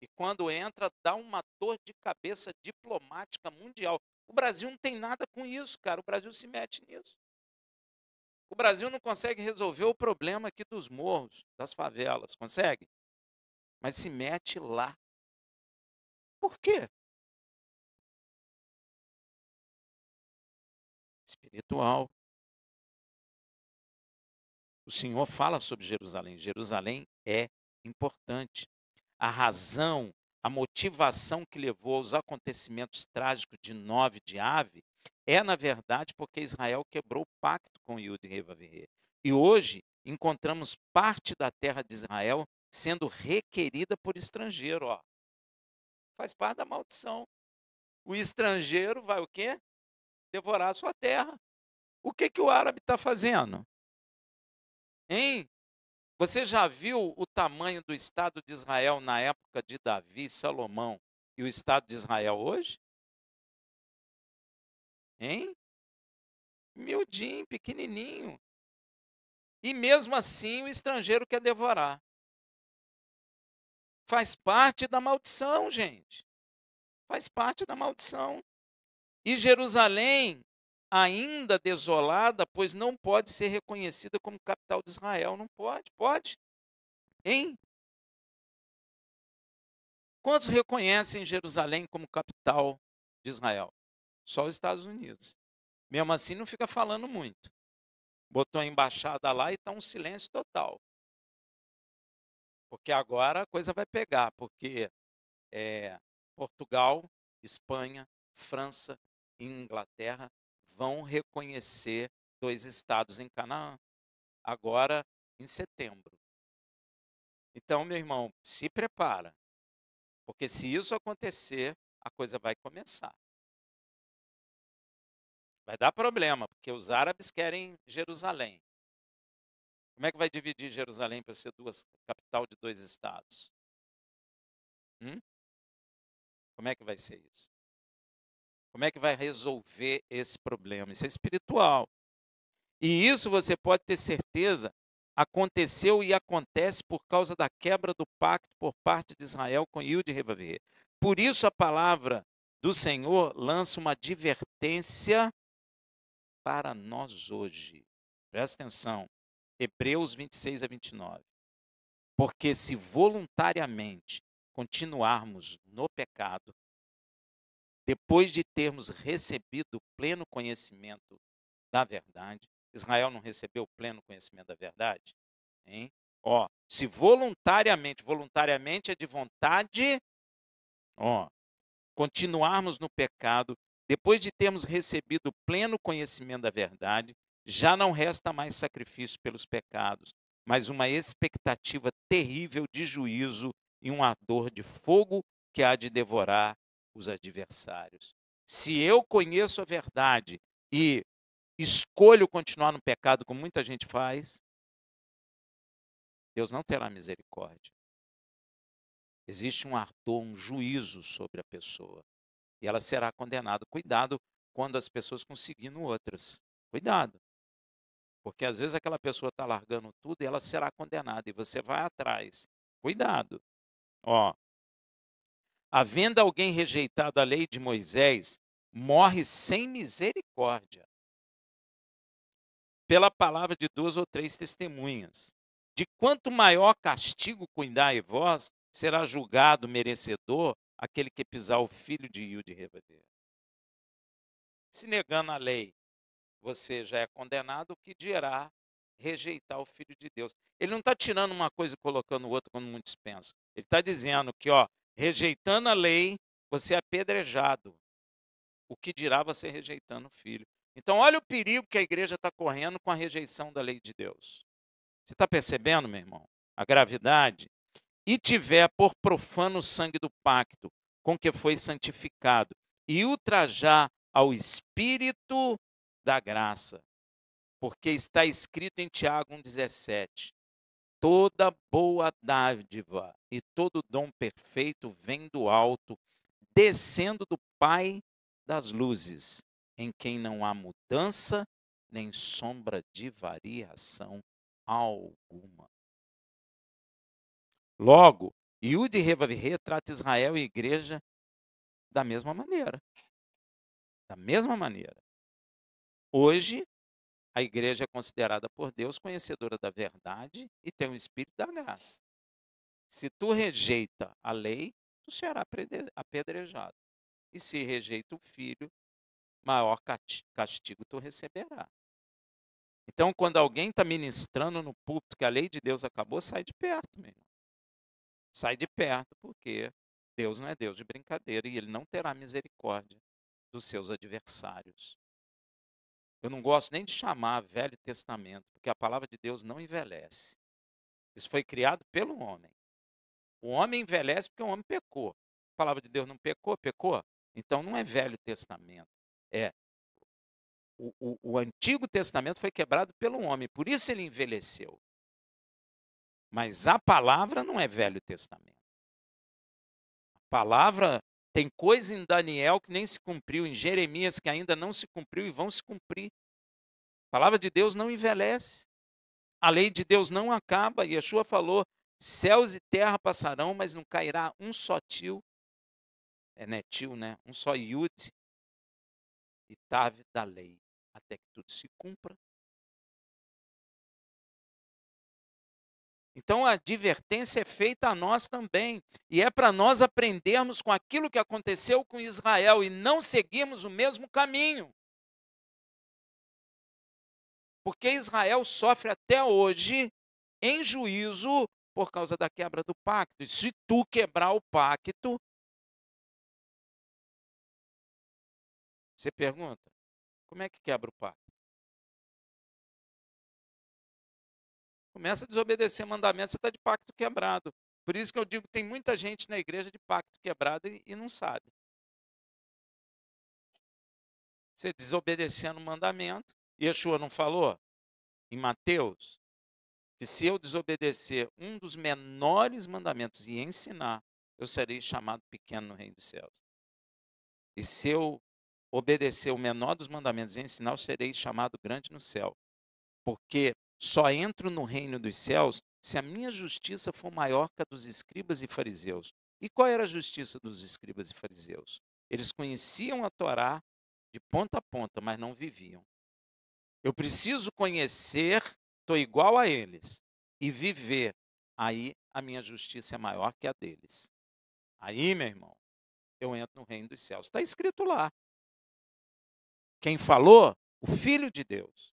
A: E quando entra, dá uma dor de cabeça diplomática mundial. O Brasil não tem nada com isso, cara. O Brasil se mete nisso. O Brasil não consegue resolver o problema aqui dos morros, das favelas. Consegue? Mas se mete lá. Por quê? Espiritual. O Senhor fala sobre Jerusalém. Jerusalém é importante. A razão, a motivação que levou aos acontecimentos trágicos de 9 de Ave é, na verdade, porque Israel quebrou o pacto com Yud e Vav. E hoje encontramos parte da terra de Israel sendo requerida por estrangeiro. Ó. Faz parte da maldição. O estrangeiro vai o quê? Devorar a sua terra. O que que o árabe está fazendo? Hein? Você já viu o tamanho do Estado de Israel na época de Davi, Salomão e o Estado de Israel hoje? Hein? Miudinho, pequenininho. E mesmo assim o estrangeiro quer devorar. Faz parte da maldição, gente. Faz parte da maldição. E Jerusalém, ainda desolada, pois não pode ser reconhecida como capital de Israel. Não pode? Pode? Hein? Quantos reconhecem Jerusalém como capital de Israel? Só os Estados Unidos. Mesmo assim, não fica falando muito. Botou a embaixada lá e está um silêncio total. Porque agora a coisa vai pegar, porque Portugal, Espanha, França e Inglaterra vão reconhecer 2 estados em Canaã, agora em setembro. Então, meu irmão, se prepara, porque se isso acontecer, a coisa vai começar. Vai dar problema, porque os árabes querem Jerusalém. Como é que vai dividir Jerusalém para ser capital de 2 estados? Como é que vai ser isso? Como é que vai resolver esse problema? Isso é espiritual. E isso você pode ter certeza, aconteceu e acontece por causa da quebra do pacto por parte de Israel com Yud Revaver. Por isso a palavra do Senhor lança uma advertência para nós hoje. Presta atenção. Hebreus 26 a 29. Porque se voluntariamente continuarmos no pecado, depois de termos recebido o pleno conhecimento da verdade, Israel não recebeu o pleno conhecimento da verdade? Hein? Ó, se voluntariamente é de vontade, ó, continuarmos no pecado, depois de termos recebido o pleno conhecimento da verdade, já não resta mais sacrifício pelos pecados, mas uma expectativa terrível de juízo e um ardor de fogo que há de devorar os adversários. Se eu conheço a verdade e escolho continuar no pecado, como muita gente faz, Deus não terá misericórdia. Existe um ardor, um juízo sobre a pessoa. E ela será condenada. Cuidado quando as pessoas conseguindo outras. Cuidado. Porque às vezes aquela pessoa está largando tudo e ela será condenada. E você vai atrás. Cuidado. Ó, havendo alguém rejeitado a lei de Moisés, morre sem misericórdia, pela palavra de 2 ou 3 testemunhas. De quanto maior castigo cuidai vós, será julgado merecedor aquele que pisar o filho de Yud Revaver. Se negando a lei, você já é condenado, o que dirá rejeitar o Filho de Deus? Ele não está tirando uma coisa e colocando outra, como muitos pensam. Ele está dizendo que, ó, rejeitando a lei, você é apedrejado. O que dirá você rejeitando o Filho? Então, olha o perigo que a igreja está correndo com a rejeição da lei de Deus. Você está percebendo, meu irmão? A gravidade? E tiver por profano o sangue do pacto com que foi santificado, e ultrajar ao Espírito da graça, porque está escrito em Tiago 1,17: toda boa dádiva e todo dom perfeito vem do alto, descendo do Pai das luzes, em quem não há mudança nem sombra de variação alguma. Logo, Yud Revavirê trata Israel e a igreja da mesma maneira. Da mesma maneira. Hoje, a igreja é considerada por Deus conhecedora da verdade e tem o espírito da graça. Se tu rejeita a lei, tu será apedrejado. E se rejeita o filho, maior castigo tu receberá. Então, quando alguém está ministrando no púlpito que a lei de Deus acabou, sai de perto, meu irmão. Sai de perto, porque Deus não é Deus de brincadeira e ele não terá misericórdia dos seus adversários. Eu não gosto nem de chamar Velho Testamento, porque a palavra de Deus não envelhece. Isso foi criado pelo homem. O homem envelhece porque o homem pecou. A palavra de Deus não pecou? Pecou? Então não é Velho Testamento, é o Antigo Testamento foi quebrado pelo homem, por isso ele envelheceu. Mas a palavra não é Velho Testamento. A palavra tem coisa em Daniel que nem se cumpriu, em Jeremias que ainda não se cumpriu e vão se cumprir. A palavra de Deus não envelhece. A lei de Deus não acaba. Yeshua falou: céus e terra passarão, mas não cairá um só tio, tio, né? Um só iud e tave da lei, até que tudo se cumpra. Então a advertência é feita a nós também, e é para nós aprendermos com aquilo que aconteceu com Israel e não seguirmos o mesmo caminho. Porque Israel sofre até hoje em juízo por causa da quebra do pacto. E se tu quebrar o pacto, você pergunta, como é que quebra o pacto? Começa a desobedecer mandamentos, você está de pacto quebrado. Por isso que eu digo que tem muita gente na igreja de pacto quebrado e não sabe. Você desobedecendo o mandamento, Yeshua não falou em Mateus que se eu desobedecer um dos menores mandamentos e ensinar, eu serei chamado pequeno no reino dos céus. E se eu obedecer o menor dos mandamentos e ensinar, eu serei chamado grande no céu. Porque só entro no reino dos céus se a minha justiça for maior que a dos escribas e fariseus. E qual era a justiça dos escribas e fariseus? Eles conheciam a Torá de ponta a ponta, mas não viviam. Eu preciso conhecer, estou igual a eles, e viver. Aí a minha justiça é maior que a deles. Aí, meu irmão, eu entro no reino dos céus. Está escrito lá. Quem falou? O Filho de Deus.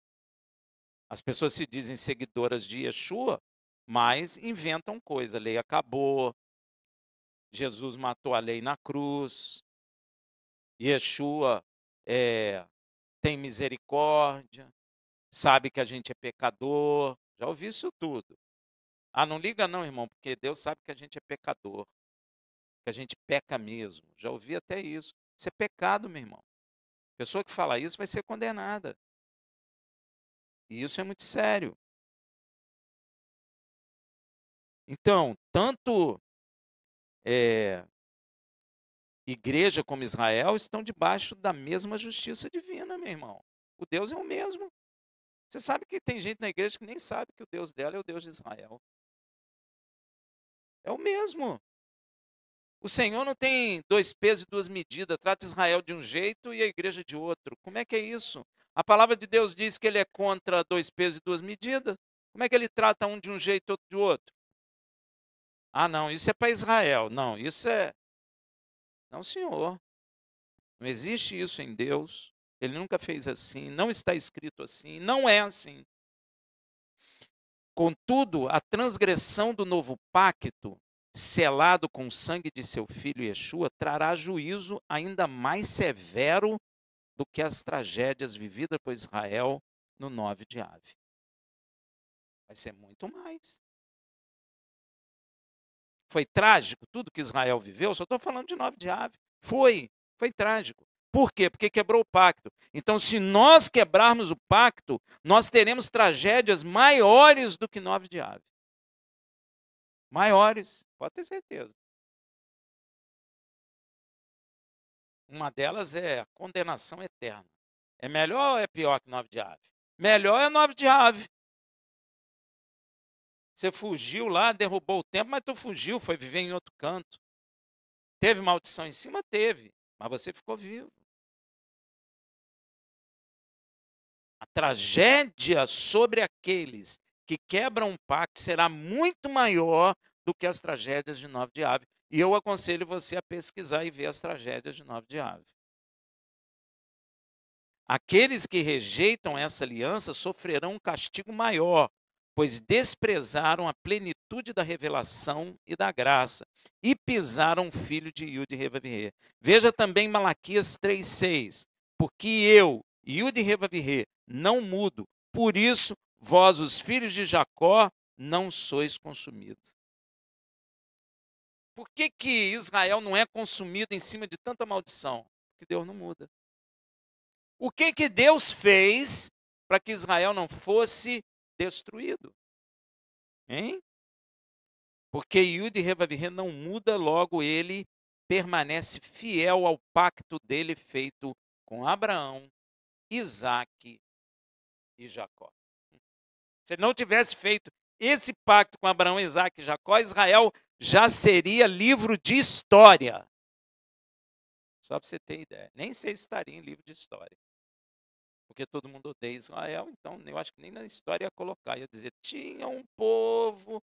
A: As pessoas se dizem seguidoras de Yeshua, mas inventam coisa. A lei acabou, Jesus matou a lei na cruz, Yeshua tem misericórdia, sabe que a gente é pecador. Já ouvi isso tudo. Ah, não liga não, irmão, porque Deus sabe que a gente é pecador, que a gente peca mesmo. Já ouvi até isso. Isso é pecado, meu irmão. A pessoa que fala isso vai ser condenada. E isso é muito sério. Então, tanto igreja como Israel estão debaixo da mesma justiça divina, meu irmão. O Deus é o mesmo. Você sabe que tem gente na igreja que nem sabe que o Deus dela é o Deus de Israel. É o mesmo. O Senhor não tem dois pesos e duas medidas, trata Israel de um jeito e a igreja de outro. Como é que é isso? A palavra de Deus diz que ele é contra dois pesos e duas medidas. Como é que ele trata um de um jeito e outro de outro? Ah, não, isso é para Israel. Não, isso é. Não, senhor. Não existe isso em Deus. Ele nunca fez assim, não está escrito assim, não é assim. Contudo, a transgressão do novo pacto, selado com o sangue de seu filho Yeshua, trará juízo ainda mais severo do que as tragédias vividas por Israel no 9 de Ave. Vai ser muito mais. Foi trágico tudo que Israel viveu, só estou falando de 9 de Ave. Foi trágico. Por quê? Porque quebrou o pacto. Então, se nós quebrarmos o pacto, nós teremos tragédias maiores do que 9 de Ave. Maiores, pode ter certeza. Uma delas é a condenação eterna. É melhor ou é pior que 9 de Ave? Melhor é 9 de Ave. Você fugiu lá, derrubou o templo, mas tu fugiu, foi viver em outro canto. Teve maldição em cima? Teve, mas você ficou vivo. A tragédia sobre aqueles que quebram um pacto será muito maior do que as tragédias de 9 de Ave. E eu aconselho você a pesquisar e ver as tragédias de 9 de Ave. Aqueles que rejeitam essa aliança sofrerão um castigo maior, pois desprezaram a plenitude da revelação e da graça e pisaram o filho de Yud Revavirê. Veja também Malaquias 3,6. Porque eu, Yud Revavirê, não mudo, por isso vós, os filhos de Jacó, não sois consumidos. Por que que Israel não é consumido em cima de tanta maldição? Porque Deus não muda. O que que Deus fez para que Israel não fosse destruído? Hein? Porque Yud Revavirê não muda, logo ele permanece fiel ao pacto dele feito com Abraão, Isaque e Jacó. Se ele não tivesse feito esse pacto com Abraão, Isaque e Jacó, Israel já seria livro de história. Só para você ter ideia. Nem sei se estaria em livro de história. Porque todo mundo odeia Israel, então eu acho que nem na história ia colocar. Ia dizer, tinha um povo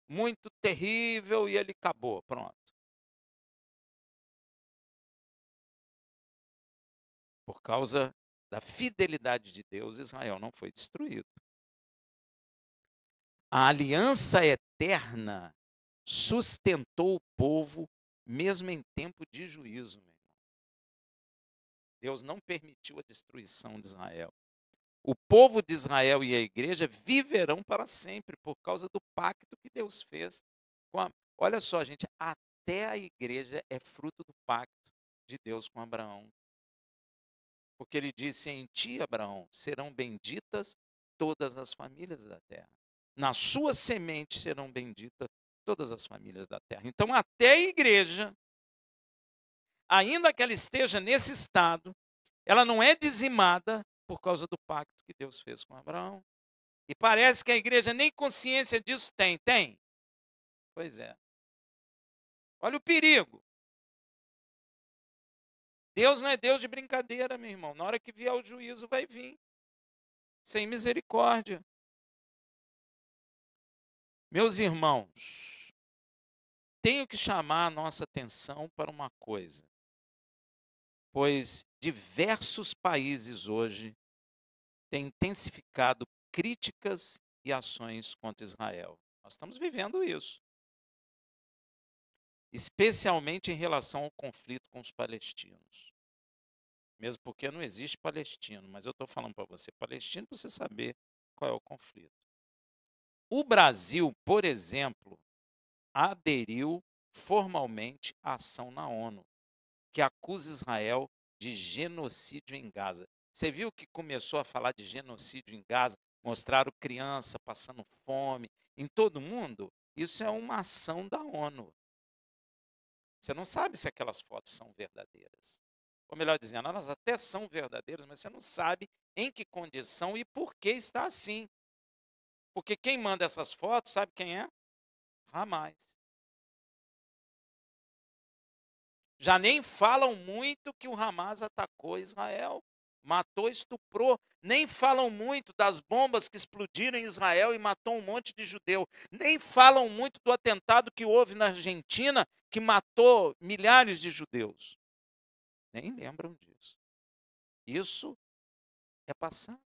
A: muito terrível e ele acabou. Pronto. Por causa da fidelidade de Deus, Israel não foi destruído. A aliança eterna sustentou o povo mesmo em tempo de juízo, meu irmão. Deus não permitiu a destruição de Israel. O povo de Israel e a igreja viverão para sempre por causa do pacto que Deus fez com a... Olha só, gente, até a igreja é fruto do pacto de Deus com Abraão. Porque ele disse: em ti, Abraão, serão benditas todas as famílias da terra. Na sua semente serão benditas todas as famílias da terra. Então, até a igreja, ainda que ela esteja nesse estado, ela não é dizimada por causa do pacto que Deus fez com Abraão. E parece que a igreja nem consciência disso tem. Tem? Pois é. Olha o perigo. Deus não é Deus de brincadeira, meu irmão. Na hora que vier o juízo, vai vir. Sem misericórdia. Meus irmãos, tenho que chamar a nossa atenção para uma coisa. Pois diversos países hoje têm intensificado críticas e ações contra Israel. Nós estamos vivendo isso. Especialmente em relação ao conflito com os palestinos. Mesmo porque não existe palestino, mas eu estou falando para você, palestino, para você saber qual é o conflito. O Brasil, por exemplo, aderiu formalmente à ação na ONU, que acusa Israel de genocídio em Gaza. Você viu que começou a falar de genocídio em Gaza, mostraram criança passando fome em todo mundo? Isso é uma ação da ONU. Você não sabe se aquelas fotos são verdadeiras. Ou melhor dizendo, elas até são verdadeiras, mas você não sabe em que condição e por que está assim. Porque quem manda essas fotos, sabe quem é? Hamas. Já nem falam muito que o Hamas atacou Israel, matou, estuprou. Nem falam muito das bombas que explodiram em Israel e matou um monte de judeu. Nem falam muito do atentado que houve na Argentina, que matou milhares de judeus. Nem lembram disso. Isso é passado.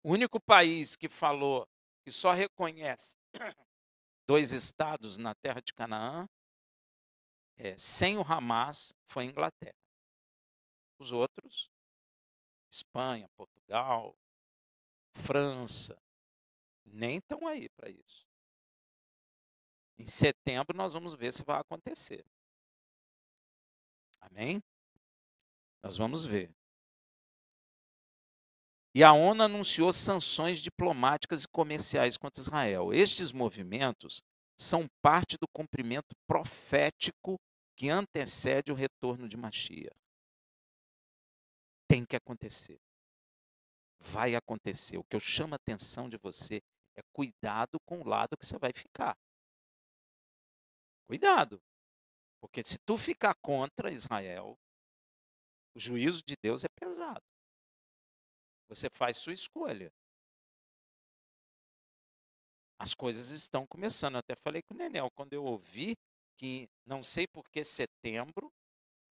A: O único país que falou que só reconhece dois estados na terra de Canaã, sem o Hamas, foi a Inglaterra. Os outros, Espanha, Portugal, França, nem estão aí para isso. Em setembro nós vamos ver se vai acontecer. Amém? Nós vamos ver. E a ONU anunciou sanções diplomáticas e comerciais contra Israel. Estes movimentos são parte do cumprimento profético que antecede o retorno de Mashiach. Tem que acontecer. Vai acontecer. O que eu chamo a atenção de você é cuidado com o lado que você vai ficar. Cuidado. Porque se tu ficar contra Israel, o juízo de Deus é pesado. Você faz sua escolha. As coisas estão começando. Eu até falei com o Nenel, quando eu ouvi que, não sei por que setembro,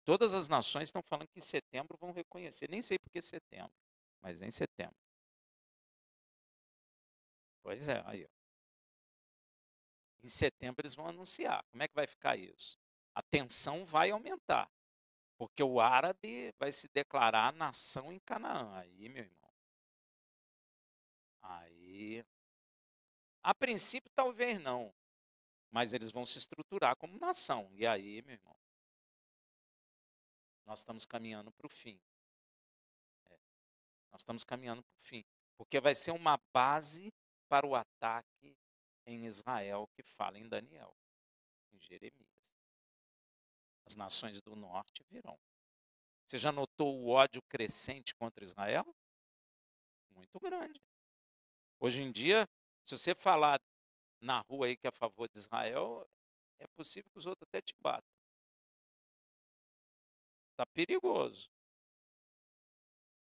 A: todas as nações estão falando que em setembro vão reconhecer. Nem sei por que setembro, mas em setembro. Pois é, aí. Ó. Em setembro eles vão anunciar. Como é que vai ficar isso? A tensão vai aumentar. Porque o árabe vai se declarar nação em Canaã. Aí, meu irmão. Aí. A princípio, talvez não. mas eles vão se estruturar como nação. E aí, meu irmão, nós estamos caminhando para o fim. Nós estamos caminhando para o fim. Porque vai ser uma base para o ataque em Israel que fala em Daniel, em Jeremias. As nações do norte virão. Você já notou o ódio crescente contra Israel? Muito grande. Hoje em dia, se você falar na rua aí que é a favor de Israel, é possível que os outros até te batam. Está perigoso.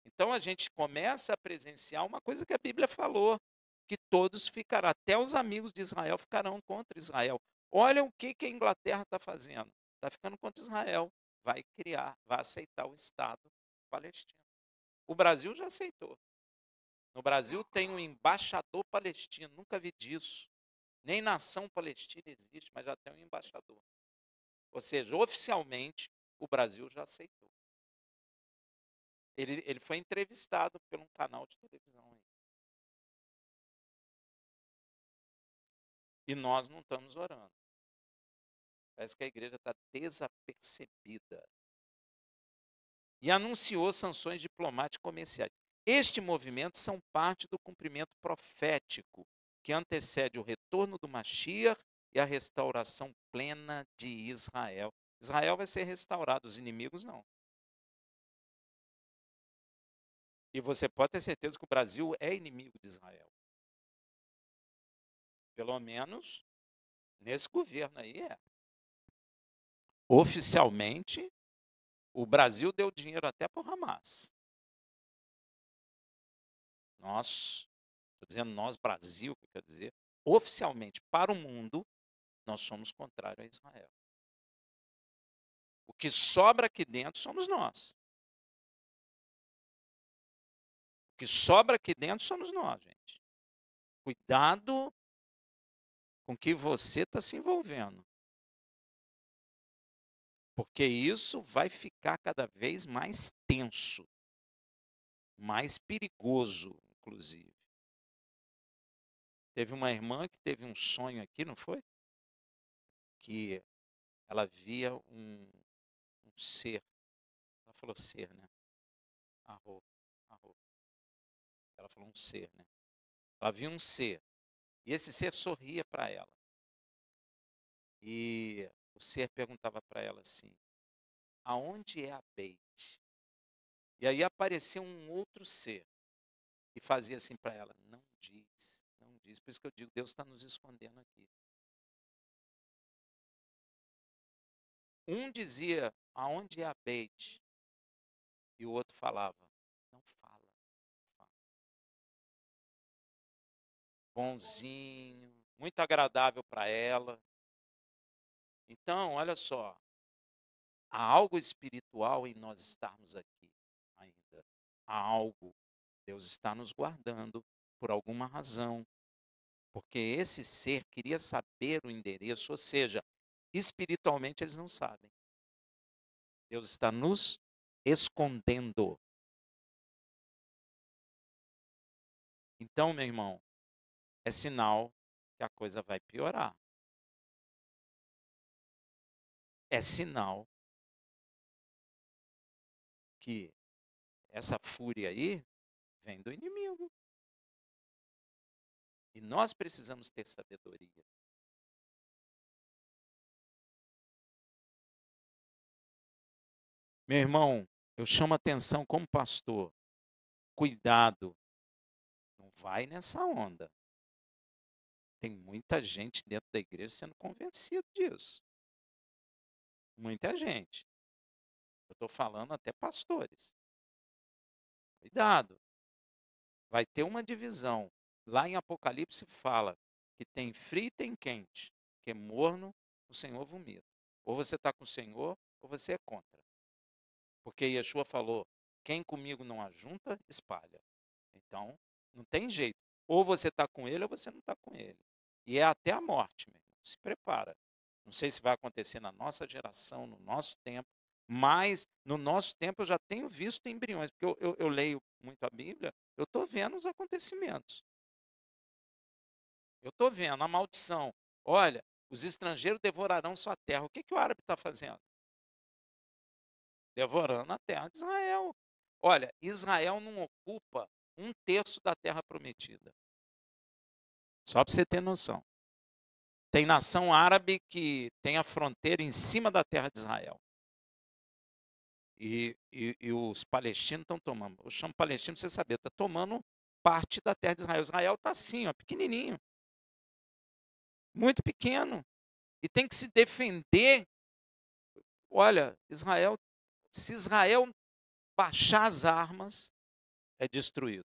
A: Então a gente começa a presenciar uma coisa que a Bíblia falou, que todos ficarão, até os amigos de Israel ficarão contra Israel. Olha o que a Inglaterra está fazendo. Está ficando contra Israel. Vai criar, vai aceitar o Estado palestino. O Brasil já aceitou. No Brasil tem um embaixador palestino, nunca vi disso. Nem nação palestina existe, mas já tem um embaixador. Ou seja, oficialmente, o Brasil já aceitou. Ele foi entrevistado por um canal de televisão aí. E nós não estamos orando. Parece que a igreja está desapercebida. E anunciou sanções diplomáticas e comerciais. Este movimento são parte do cumprimento profético que antecede o retorno do Mashiach e a restauração plena de Israel. Israel vai ser restaurado, os inimigos não. E você pode ter certeza que o Brasil é inimigo de Israel. Pelo menos nesse governo aí é. Oficialmente, o Brasil deu dinheiro até para o Hamas. Nós, estou dizendo nós, Brasil, que quer dizer, oficialmente para o mundo, nós somos contrários a Israel. O que sobra aqui dentro somos nós. O que sobra aqui dentro somos nós, gente. Cuidado com que você está se envolvendo. Porque isso vai ficar cada vez mais tenso, mais perigoso, inclusive. Teve uma irmã que teve um sonho aqui, não foi? Que ela via um ser. Ela falou ser, né? Arro, arro. Ela falou um ser, né? Ela viu um ser. E esse ser sorria para ela. E o ser perguntava para ela assim: aonde é a Beit? E aí apareceu um outro ser e fazia assim para ela: não diz, não diz. Por isso que eu digo, Deus está nos escondendo aqui. Um dizia: aonde é a Beit? E o outro falava: não fala, não fala. Bonzinho, muito agradável para ela. Então, olha só, há algo espiritual em nós estarmos aqui ainda. Há algo. Deus está nos guardando por alguma razão. Porque esse ser queria saber o endereço, ou seja, espiritualmente eles não sabem. Deus está nos escondendo. Então, meu irmão, é sinal que a coisa vai piorar. É sinal que essa fúria aí vem do inimigo. E nós precisamos ter sabedoria. Meu irmão, eu chamo atenção como pastor. Cuidado, não vai nessa onda. Tem muita gente dentro da igreja sendo convencido disso. Muita gente. Eu estou falando até pastores. Cuidado. Vai ter uma divisão. Lá em Apocalipse fala que tem frio e tem quente. Que é morno, o Senhor vomita. Ou você está com o Senhor, ou você é contra. Porque Yeshua falou, quem comigo não ajunta, espalha. Então, não tem jeito. Ou você está com ele, ou você não está com ele. E é até a morte, meu irmão. Se prepara. Não sei se vai acontecer na nossa geração, no nosso tempo, mas no nosso tempo eu já tenho visto embriões, porque eu leio muito a Bíblia, eu estou vendo os acontecimentos. Eu estou vendo a maldição. Olha, Os estrangeiros devorarão sua terra. O que o árabe está fazendo? Devorando a terra de Israel. Olha, Israel não ocupa 1/3 da terra prometida. Só para você ter noção. Tem nação árabe que tem a fronteira em cima da terra de Israel. E os palestinos estão tomando. Eu chamo palestino, você saber, está tomando parte da terra de Israel. Israel está assim, ó, pequenininho. Muito pequeno. E tem que se defender. Olha, se Israel baixar as armas, é destruído.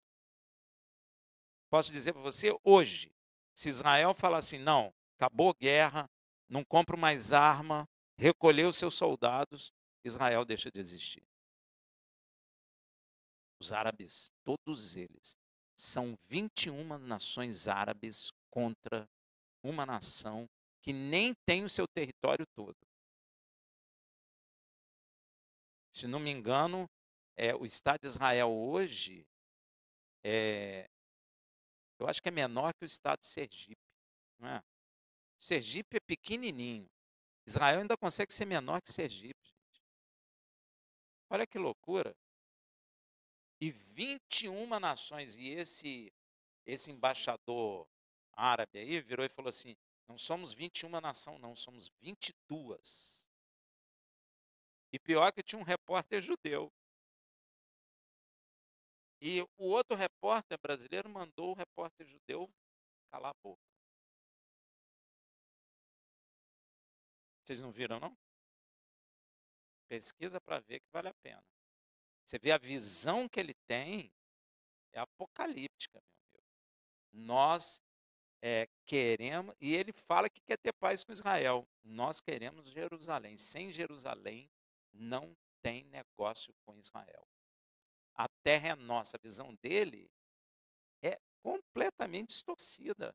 A: Posso dizer para você, hoje, se Israel falar assim, não, acabou a guerra, não compro mais arma, recolheu seus soldados, Israel deixa de existir. Os árabes, todos eles, são 21 nações árabes contra uma nação que nem tem o seu território todo. Se não me engano, o Estado de Israel hoje, eu acho que é menor que o Estado de Sergipe. Não é? Sergipe é pequenininho. Israel ainda consegue ser menor que Sergipe, gente. Olha que loucura. E 21 nações, e esse embaixador árabe aí virou e falou assim, não somos 21 nação não, somos 22. E pior que tinha um repórter judeu. E o outro repórter brasileiro mandou o repórter judeu calar a boca. Vocês não viram, não? Pesquisa para ver que vale a pena. Você vê a visão que ele tem, é apocalíptica, meu amigo. Nós queremos, e ele fala que quer ter paz com Israel. Nós queremos Jerusalém. Sem Jerusalém, não tem negócio com Israel. A terra é nossa. A visão dele é completamente distorcida.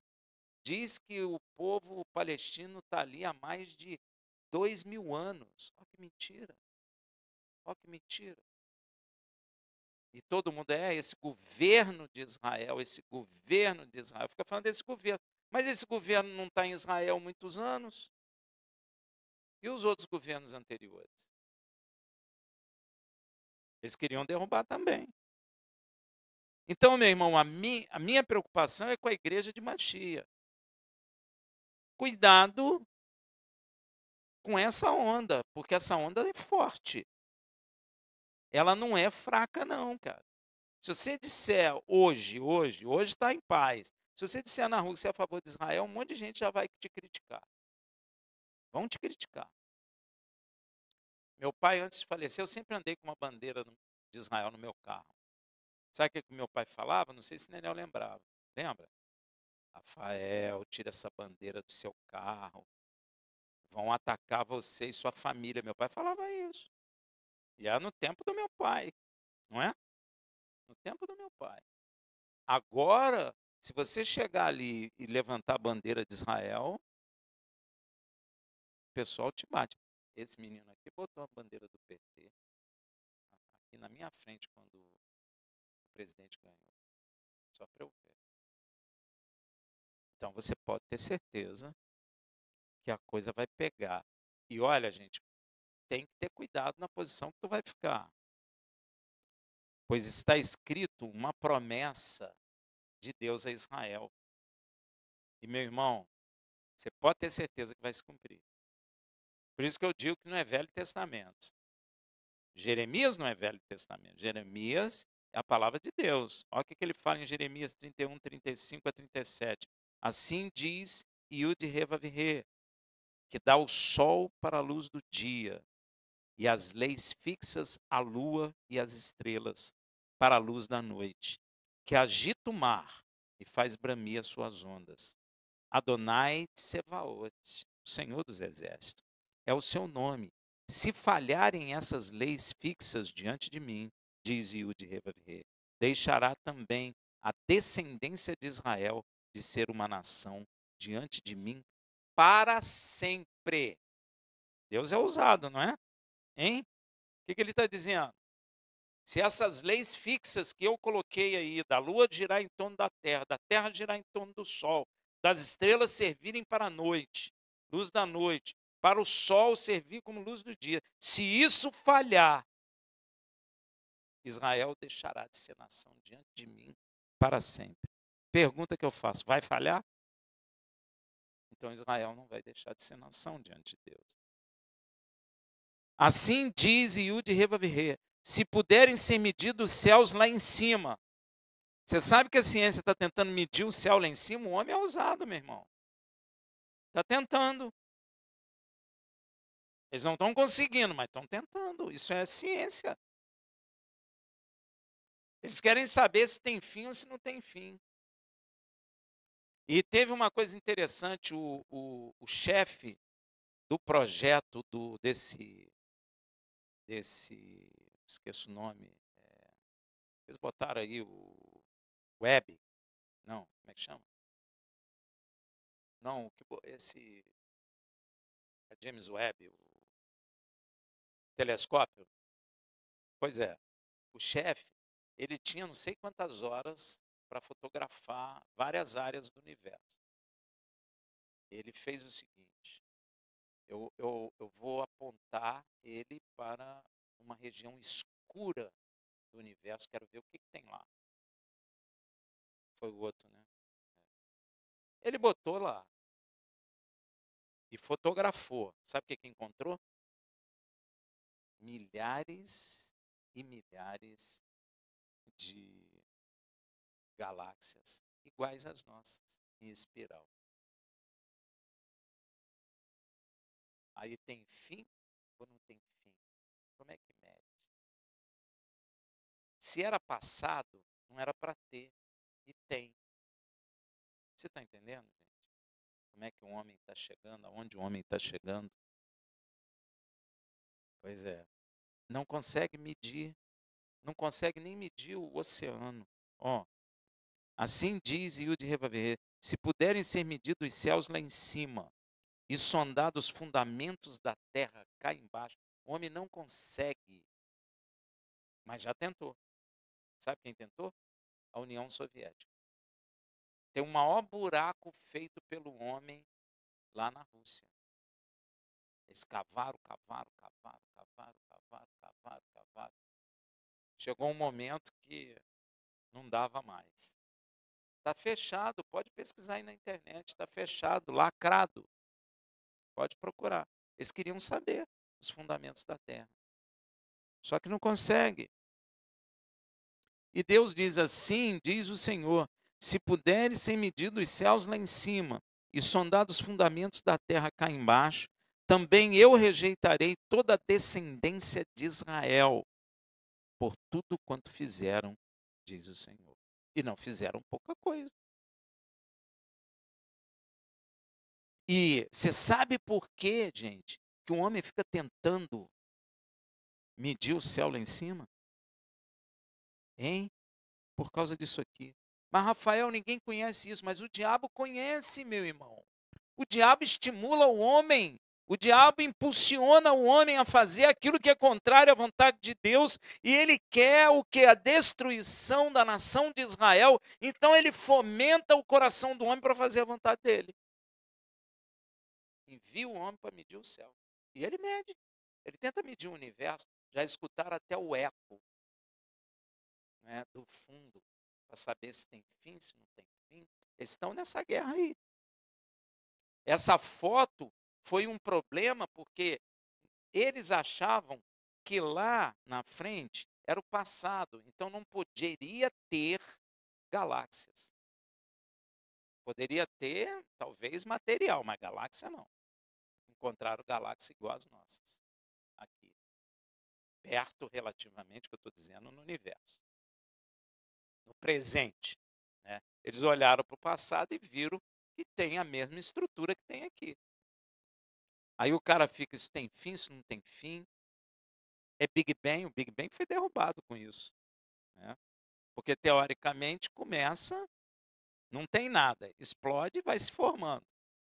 A: Diz que o povo palestino está ali há mais de 2000 anos. Olha que mentira. Olha que mentira. E todo mundo esse governo de Israel, esse governo de Israel. Fica falando desse governo. Mas esse governo não está em Israel há muitos anos. E os outros governos anteriores? Eles queriam derrubar também. Então, meu irmão, a minha preocupação é com a igreja de Machia. Cuidado com essa onda, porque essa onda é forte. Ela não é fraca, não, cara. Se você disser hoje está em paz. Se você disser na rua que você é a favor de Israel, um monte de gente já vai te criticar. Vão te criticar. Meu pai, antes de falecer, eu sempre andei com uma bandeira de Israel no meu carro. Sabe o que meu pai falava? Não sei se Nenel lembrava. Lembra? Rafael, tira essa bandeira do seu carro. Vão atacar você e sua família. Meu pai falava isso. E era no tempo do meu pai, não é? No tempo do meu pai. Agora, se você chegar ali e levantar a bandeira de Israel, o pessoal te bate. Esse menino aqui botou a bandeira do PT aqui na minha frente quando o presidente ganhou. Só para eu ver. Então você pode ter certeza que a coisa vai pegar. E olha, gente, tem que ter cuidado na posição que tu vai ficar. Pois está escrito uma promessa de Deus a Israel. E meu irmão, você pode ter certeza que vai se cumprir. Por isso que eu digo que não é Velho Testamento. Jeremias não é Velho Testamento. Jeremias é a palavra de Deus. Olha o que ele fala em Jeremias 31, 35 a 37. Assim diz Yud-Heh-Vav-Heh, que dá o sol para a luz do dia, e as leis fixas a lua e as estrelas para a luz da noite, que agita o mar e faz bramir as suas ondas. Adonai Tsevaot, o Senhor dos Exércitos, é o seu nome. Se falharem essas leis fixas diante de mim, diz Yud-Heh-Vav-Heh, deixará também a descendência de Israel de ser uma nação diante de mim para sempre. Deus é ousado, não é? Hein? O que ele está dizendo? Se essas leis fixas que eu coloquei aí, da lua girar em torno da terra girar em torno do sol, das estrelas servirem para a noite, luz da noite, para o sol servir como luz do dia. Se isso falhar, Israel deixará de ser nação diante de mim para sempre. Pergunta que eu faço: vai falhar? Então Israel não vai deixar de ser nação diante de Deus. Assim diz Yud Revavirê: se puderem ser medidos os céus lá em cima. Você sabe que a ciência está tentando medir o céu lá em cima? O homem é ousado, meu irmão. Está tentando. Eles não estão conseguindo, mas estão tentando. Isso é ciência. Eles querem saber se tem fim ou se não tem fim. E teve uma coisa interessante, o chefe do projeto esqueço o nome, eles botaram aí o Web, não, como é que chama? Não, esse é James Webb, o telescópio. Pois é, o chefe, ele tinha não sei quantas horas para fotografar várias áreas do universo. Ele fez o seguinte: eu vou apontar ele para uma região escura do universo, quero ver o que tem lá. Foi o outro, né? Ele botou lá e fotografou. Sabe o que encontrou? Milhares e milhares de galáxias iguais às nossas, em espiral. Aí tem fim ou não tem fim? Como é que mede? Se era passado, não era para ter, e tem. Você está entendendo, gente? Como é que o homem está chegando, aonde o homem está chegando? Pois é. Não consegue medir, não consegue nem medir o oceano. Ó, assim diz Yud Revavirê: se puderem ser medidos os céus lá em cima e sondados os fundamentos da terra cá embaixo, o homem não consegue, mas já tentou. Sabe quem tentou? A União Soviética. Tem o maior buraco feito pelo homem lá na Rússia. Eles cavaram, cavaram, cavaram, cavaram, cavaram, cavaram, cavaram. Chegou um momento que não dava mais. Está fechado, pode pesquisar aí na internet, está fechado, lacrado. Pode procurar. Eles queriam saber os fundamentos da terra. Só que não consegue. E Deus diz assim, diz o Senhor: se puderes ser medido os céus lá em cima e sondados os fundamentos da terra cá embaixo, também eu rejeitarei toda a descendência de Israel por tudo quanto fizeram, diz o Senhor. E não fizeram pouca coisa. E você sabe por quê, gente, que o homem fica tentando medir o céu lá em cima? Hein? Por causa disso aqui. Mas, Rafael, ninguém conhece isso, mas o diabo conhece, meu irmão. O diabo estimula o homem. O diabo impulsiona o homem a fazer aquilo que é contrário à vontade de Deus, e ele quer o que? A destruição da nação de Israel. Então ele fomenta o coração do homem para fazer a vontade dele. Envia o homem para medir o céu. E ele mede. Ele tenta medir o universo. Já escutaram até o eco, né, do fundo, para saber se tem fim, se não tem fim. Eles estão nessa guerra aí. Essa foto foi um problema porque eles achavam que lá na frente era o passado, então não poderia ter galáxias. Poderia ter, talvez, material, mas galáxia não. Encontraram galáxias iguais às nossas, aqui. Perto, relativamente, que eu estou dizendo, no universo. No presente. Né? Eles olharam para o passado e viram que tem a mesma estrutura que tem aqui. Aí o cara fica, isso tem fim, isso não tem fim. É Big Bang, o Big Bang foi derrubado com isso. Né? Porque, teoricamente, começa, não tem nada, explode e vai se formando.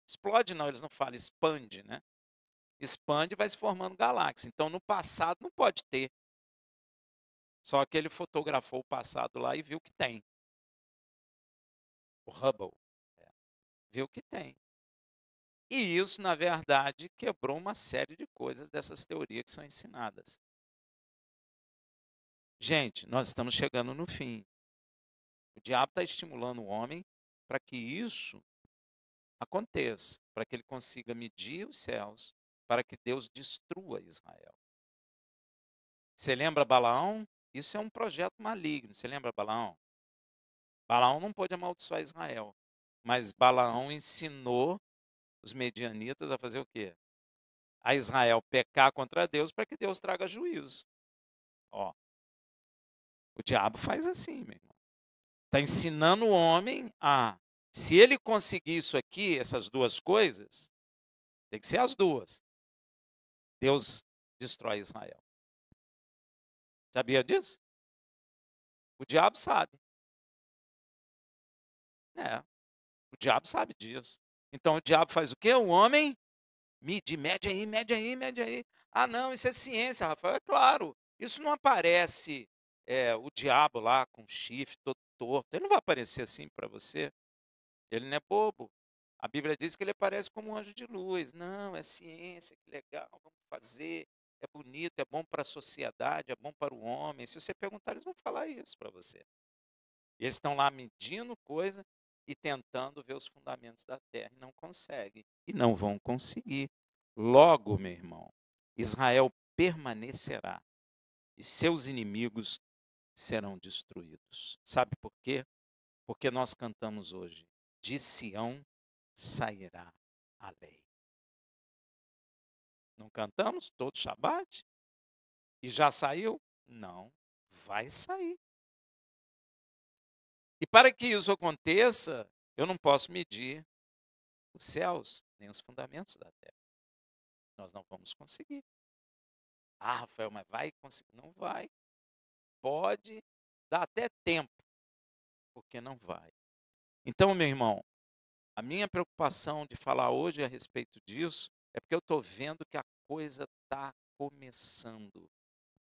A: Explode não, eles não falam, expande, né? Expande e vai se formando galáxia. Então, no passado, não pode ter. Só que ele fotografou o passado lá e viu que tem. O Hubble. Viu que tem. E isso, na verdade, quebrou uma série de coisas dessas teorias que são ensinadas. Gente, nós estamos chegando no fim. O diabo está estimulando o homem para que isso aconteça, para que ele consiga medir os céus, para que Deus destrua Israel. Você lembra Balaão? Isso é um projeto maligno. Você lembra Balaão? Balaão não pôde amaldiçoar Israel, mas Balaão ensinou os medianitas a fazer o quê? A Israel pecar contra Deus para que Deus traga juízo. Ó, o diabo faz assim, meu irmão. Está ensinando o homem a, se ele conseguir isso aqui, essas duas coisas, tem que ser as duas. Deus destrói Israel. Sabia disso? O diabo sabe. É, o diabo sabe disso. Então o diabo faz o quê? O homem mede aí, mede aí, mede aí. Ah, não, isso é ciência, Rafael. É claro, isso não aparece o diabo lá com chifre todo torto. Ele não vai aparecer assim para você. Ele não é bobo. A Bíblia diz que ele aparece como um anjo de luz. Não, é ciência, que legal, vamos fazer. É bonito, é bom para a sociedade, é bom para o homem. Se você perguntar, eles vão falar isso para você. E eles estão lá medindo coisa e tentando ver os fundamentos da terra e não conseguem. E não vão conseguir. Logo, meu irmão, Israel permanecerá e seus inimigos serão destruídos. Sabe por quê? Porque nós cantamos hoje: de Sião sairá a lei. Não cantamos todo Shabat? E já saiu? Não, vai sair. E para que isso aconteça, eu não posso medir os céus, nem os fundamentos da terra. Nós não vamos conseguir. Ah, Rafael, mas vai conseguir? Não vai. Pode dar até tempo, porque não vai. Então, meu irmão, a minha preocupação de falar hoje a respeito disso é porque eu estou vendo que a coisa está começando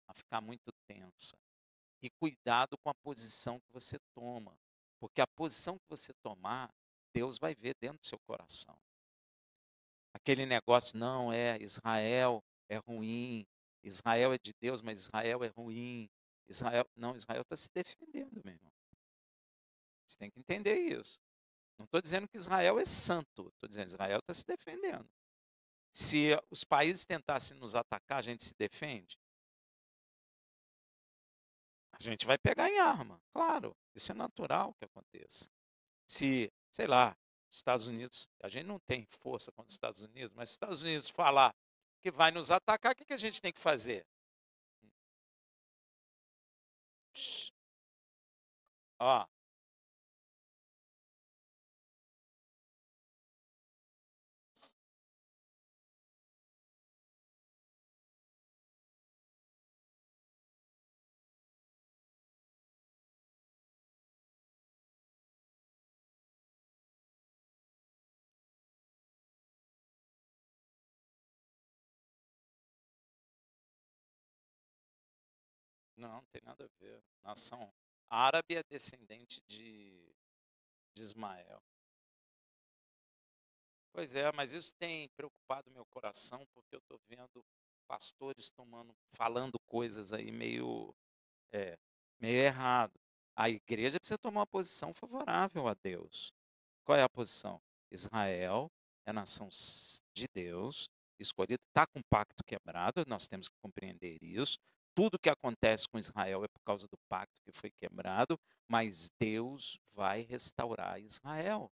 A: a ficar muito tensa. E cuidado com a posição que você toma, porque a posição que você tomar, Deus vai ver dentro do seu coração. Aquele negócio, não é, Israel é ruim, Israel é de Deus, mas Israel é ruim. Israel está se defendendo, meu irmão. Você tem que entender isso. Não estou dizendo que Israel é santo, estou dizendo que Israel está se defendendo. Se os países tentassem nos atacar, a gente se defende? A gente vai pegar em arma, claro, isso é natural que aconteça. Se, sei lá, Estados Unidos, a gente não tem força contra os Estados Unidos, mas se os Estados Unidos falar que vai nos atacar, o que a gente tem que fazer? Psh, ó, não tem nada a ver. Nação árabe é descendente de Ismael. Pois é, mas isso tem preocupado meu coração, porque eu estou vendo pastores falando coisas aí é, meio errado. A igreja precisa tomar uma posição favorável a Deus. Qual é a posição? Israel é a nação de Deus, escolhida, está com o pacto quebrado, nós temos que compreender isso. Tudo que acontece com Israel é por causa do pacto que foi quebrado, mas Deus vai restaurar Israel.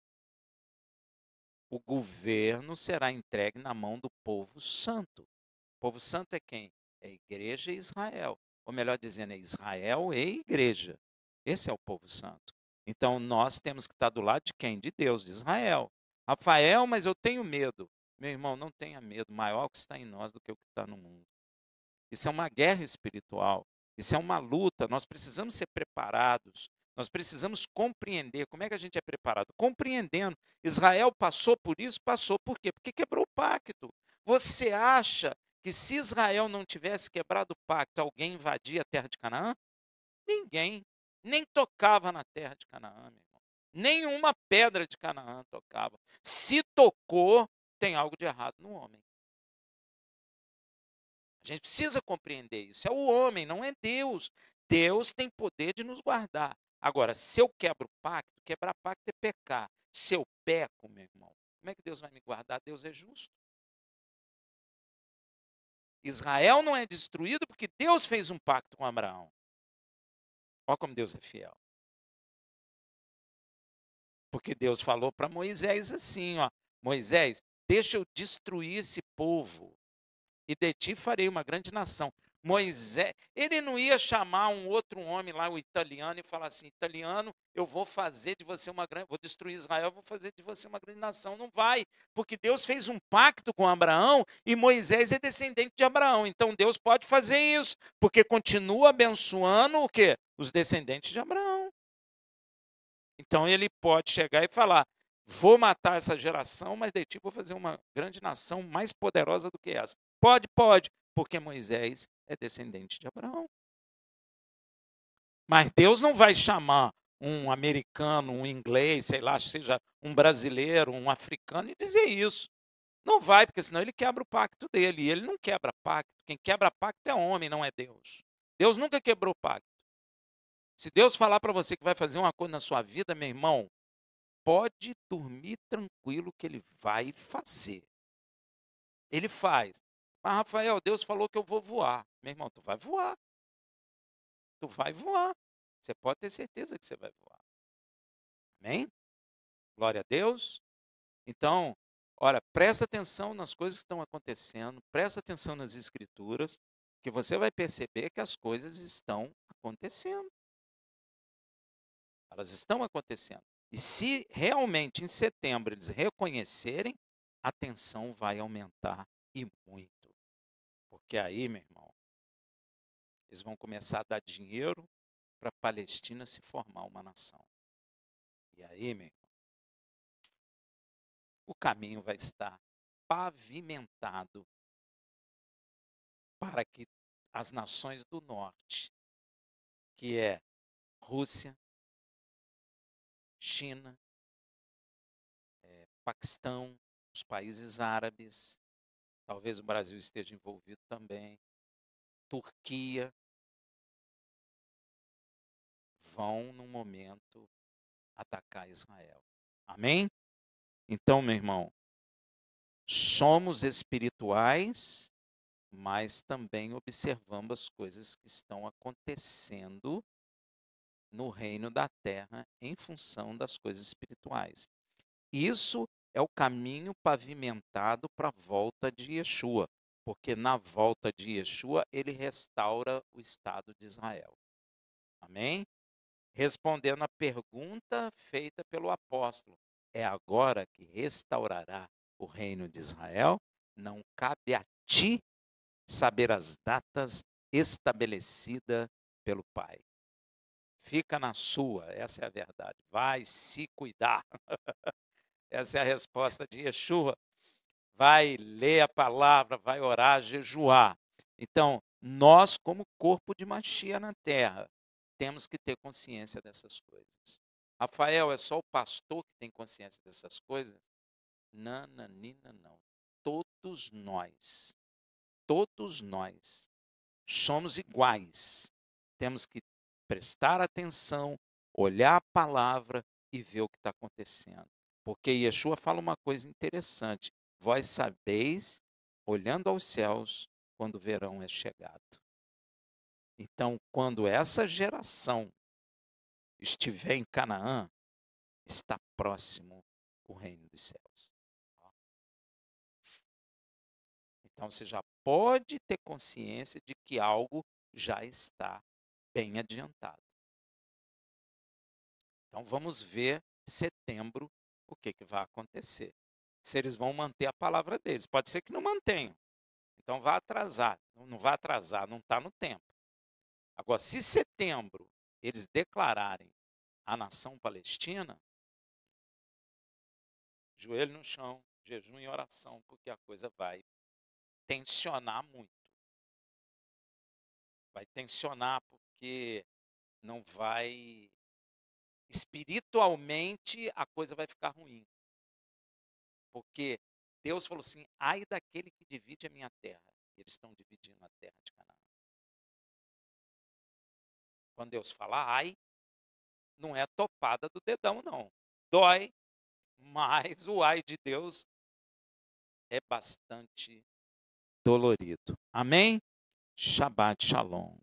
A: O governo será entregue na mão do povo santo. O povo santo é quem? É a igreja e Israel. Ou melhor dizendo, é Israel e igreja. Esse é o povo santo. Então nós temos que estar do lado de quem? De Deus, de Israel. Rafael, mas eu tenho medo. Meu irmão, não tenha medo. Maior que está em nós do que o que está no mundo. Isso é uma guerra espiritual. Isso é uma luta. Nós precisamos ser preparados. Nós precisamos compreender. Como é que a gente é preparado? Compreendendo. Israel passou por isso? Passou. Por quê? Porque quebrou o pacto. Você acha que se Israel não tivesse quebrado o pacto, alguém invadia a terra de Canaã? Ninguém. Nem tocava na terra de Canaã, meu irmão. Nenhuma pedra de Canaã tocava. Se tocou, tem algo de errado no homem. A gente precisa compreender isso. É o homem, não é Deus. Deus tem poder de nos guardar. Agora, se eu quebro o pacto, quebrar pacto é pecar. Se eu peco, meu irmão, como é que Deus vai me guardar? Deus é justo. Israel não é destruído porque Deus fez um pacto com Abraão. Olha como Deus é fiel. Porque Deus falou para Moisés assim, ó, Moisés, deixa eu destruir esse povo e de ti farei uma grande nação. Moisés, ele não ia chamar um outro homem lá, o italiano, e falar assim, italiano, eu vou fazer de você uma grande, vou destruir Israel, vou fazer de você uma grande nação. Não vai, porque Deus fez um pacto com Abraão e Moisés é descendente de Abraão. Então Deus pode fazer isso, porque continua abençoando o quê? Os descendentes de Abraão. Então ele pode chegar e falar, vou matar essa geração, mas de ti vou fazer uma grande nação mais poderosa do que essa. Pode, pode, porque Moisés é descendente de Abraão. Mas Deus não vai chamar um americano, um inglês, sei lá, seja um brasileiro, um africano e dizer isso. Não vai, porque senão ele quebra o pacto dele. E ele não quebra pacto. Quem quebra pacto é homem, não é Deus. Deus nunca quebrou pacto. Se Deus falar para você que vai fazer uma coisa na sua vida, meu irmão, pode dormir tranquilo que ele vai fazer. Ele faz. Mas, Rafael, Deus falou que eu vou voar. Meu irmão, tu vai voar. Tu vai voar. Você pode ter certeza que você vai voar. Amém? Glória a Deus. Então, olha, presta atenção nas coisas que estão acontecendo, presta atenção nas escrituras, que você vai perceber que as coisas estão acontecendo. Elas estão acontecendo. E se realmente em setembro eles reconhecerem, a tensão vai aumentar e muito. Porque aí, meu irmão, eles vão começar a dar dinheiro para a Palestina se formar uma nação. E aí, meu irmão, o caminho vai estar pavimentado para que as nações do norte, que é Rússia, China, Paquistão, os países árabes, talvez o Brasil esteja envolvido também, Turquia, vão, no momento, atacar Israel. Amém? Então, meu irmão, somos espirituais, mas também observamos as coisas que estão acontecendo no reino da terra em função das coisas espirituais. Isso é o caminho pavimentado para a volta de Yeshua, porque na volta de Yeshua ele restaura o Estado de Israel. Amém? Respondendo à pergunta feita pelo apóstolo, é agora que restaurará o reino de Israel? Não cabe a ti saber as datas estabelecidas pelo Pai. Fica na sua, essa é a verdade. Vai se cuidar. Essa é a resposta de Yeshua. Vai ler a palavra, vai orar, jejuar. Então, nós, como corpo de Machia na terra, temos que ter consciência dessas coisas. Rafael, é só o pastor que tem consciência dessas coisas? Nananina, não. Todos nós somos iguais. Temos que prestar atenção, olhar a palavra e ver o que está acontecendo. Porque Yeshua fala uma coisa interessante. Vós sabeis, olhando aos céus, quando o verão é chegado. Então, quando essa geração estiver em Canaã, está próximo o reino dos céus. Então, você já pode ter consciência de que algo já está bem adiantado. Então, vamos ver setembro o que vai acontecer. Se eles vão manter a palavra deles. Pode ser que não mantenham. Então, vai atrasar. Não vai atrasar, não está no tempo. Agora, se setembro eles declararem a nação palestina, joelho no chão, jejum e oração, porque a coisa vai tensionar muito. Vai tensionar porque não vai... Espiritualmente, a coisa vai ficar ruim. Porque Deus falou assim: ai daquele que divide a minha terra. Eles estão dividindo a terra de Canaã. Quando Deus fala ai, não é topada do dedão, não. Dói, mas o ai de Deus é bastante dolorido. Amém? Shabbat Shalom.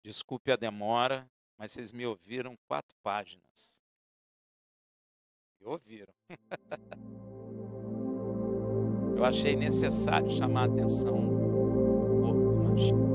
A: Desculpe a demora, mas vocês me ouviram 4 páginas. E ouviram. Eu achei necessário chamar a atenção do corpo do Mashiach.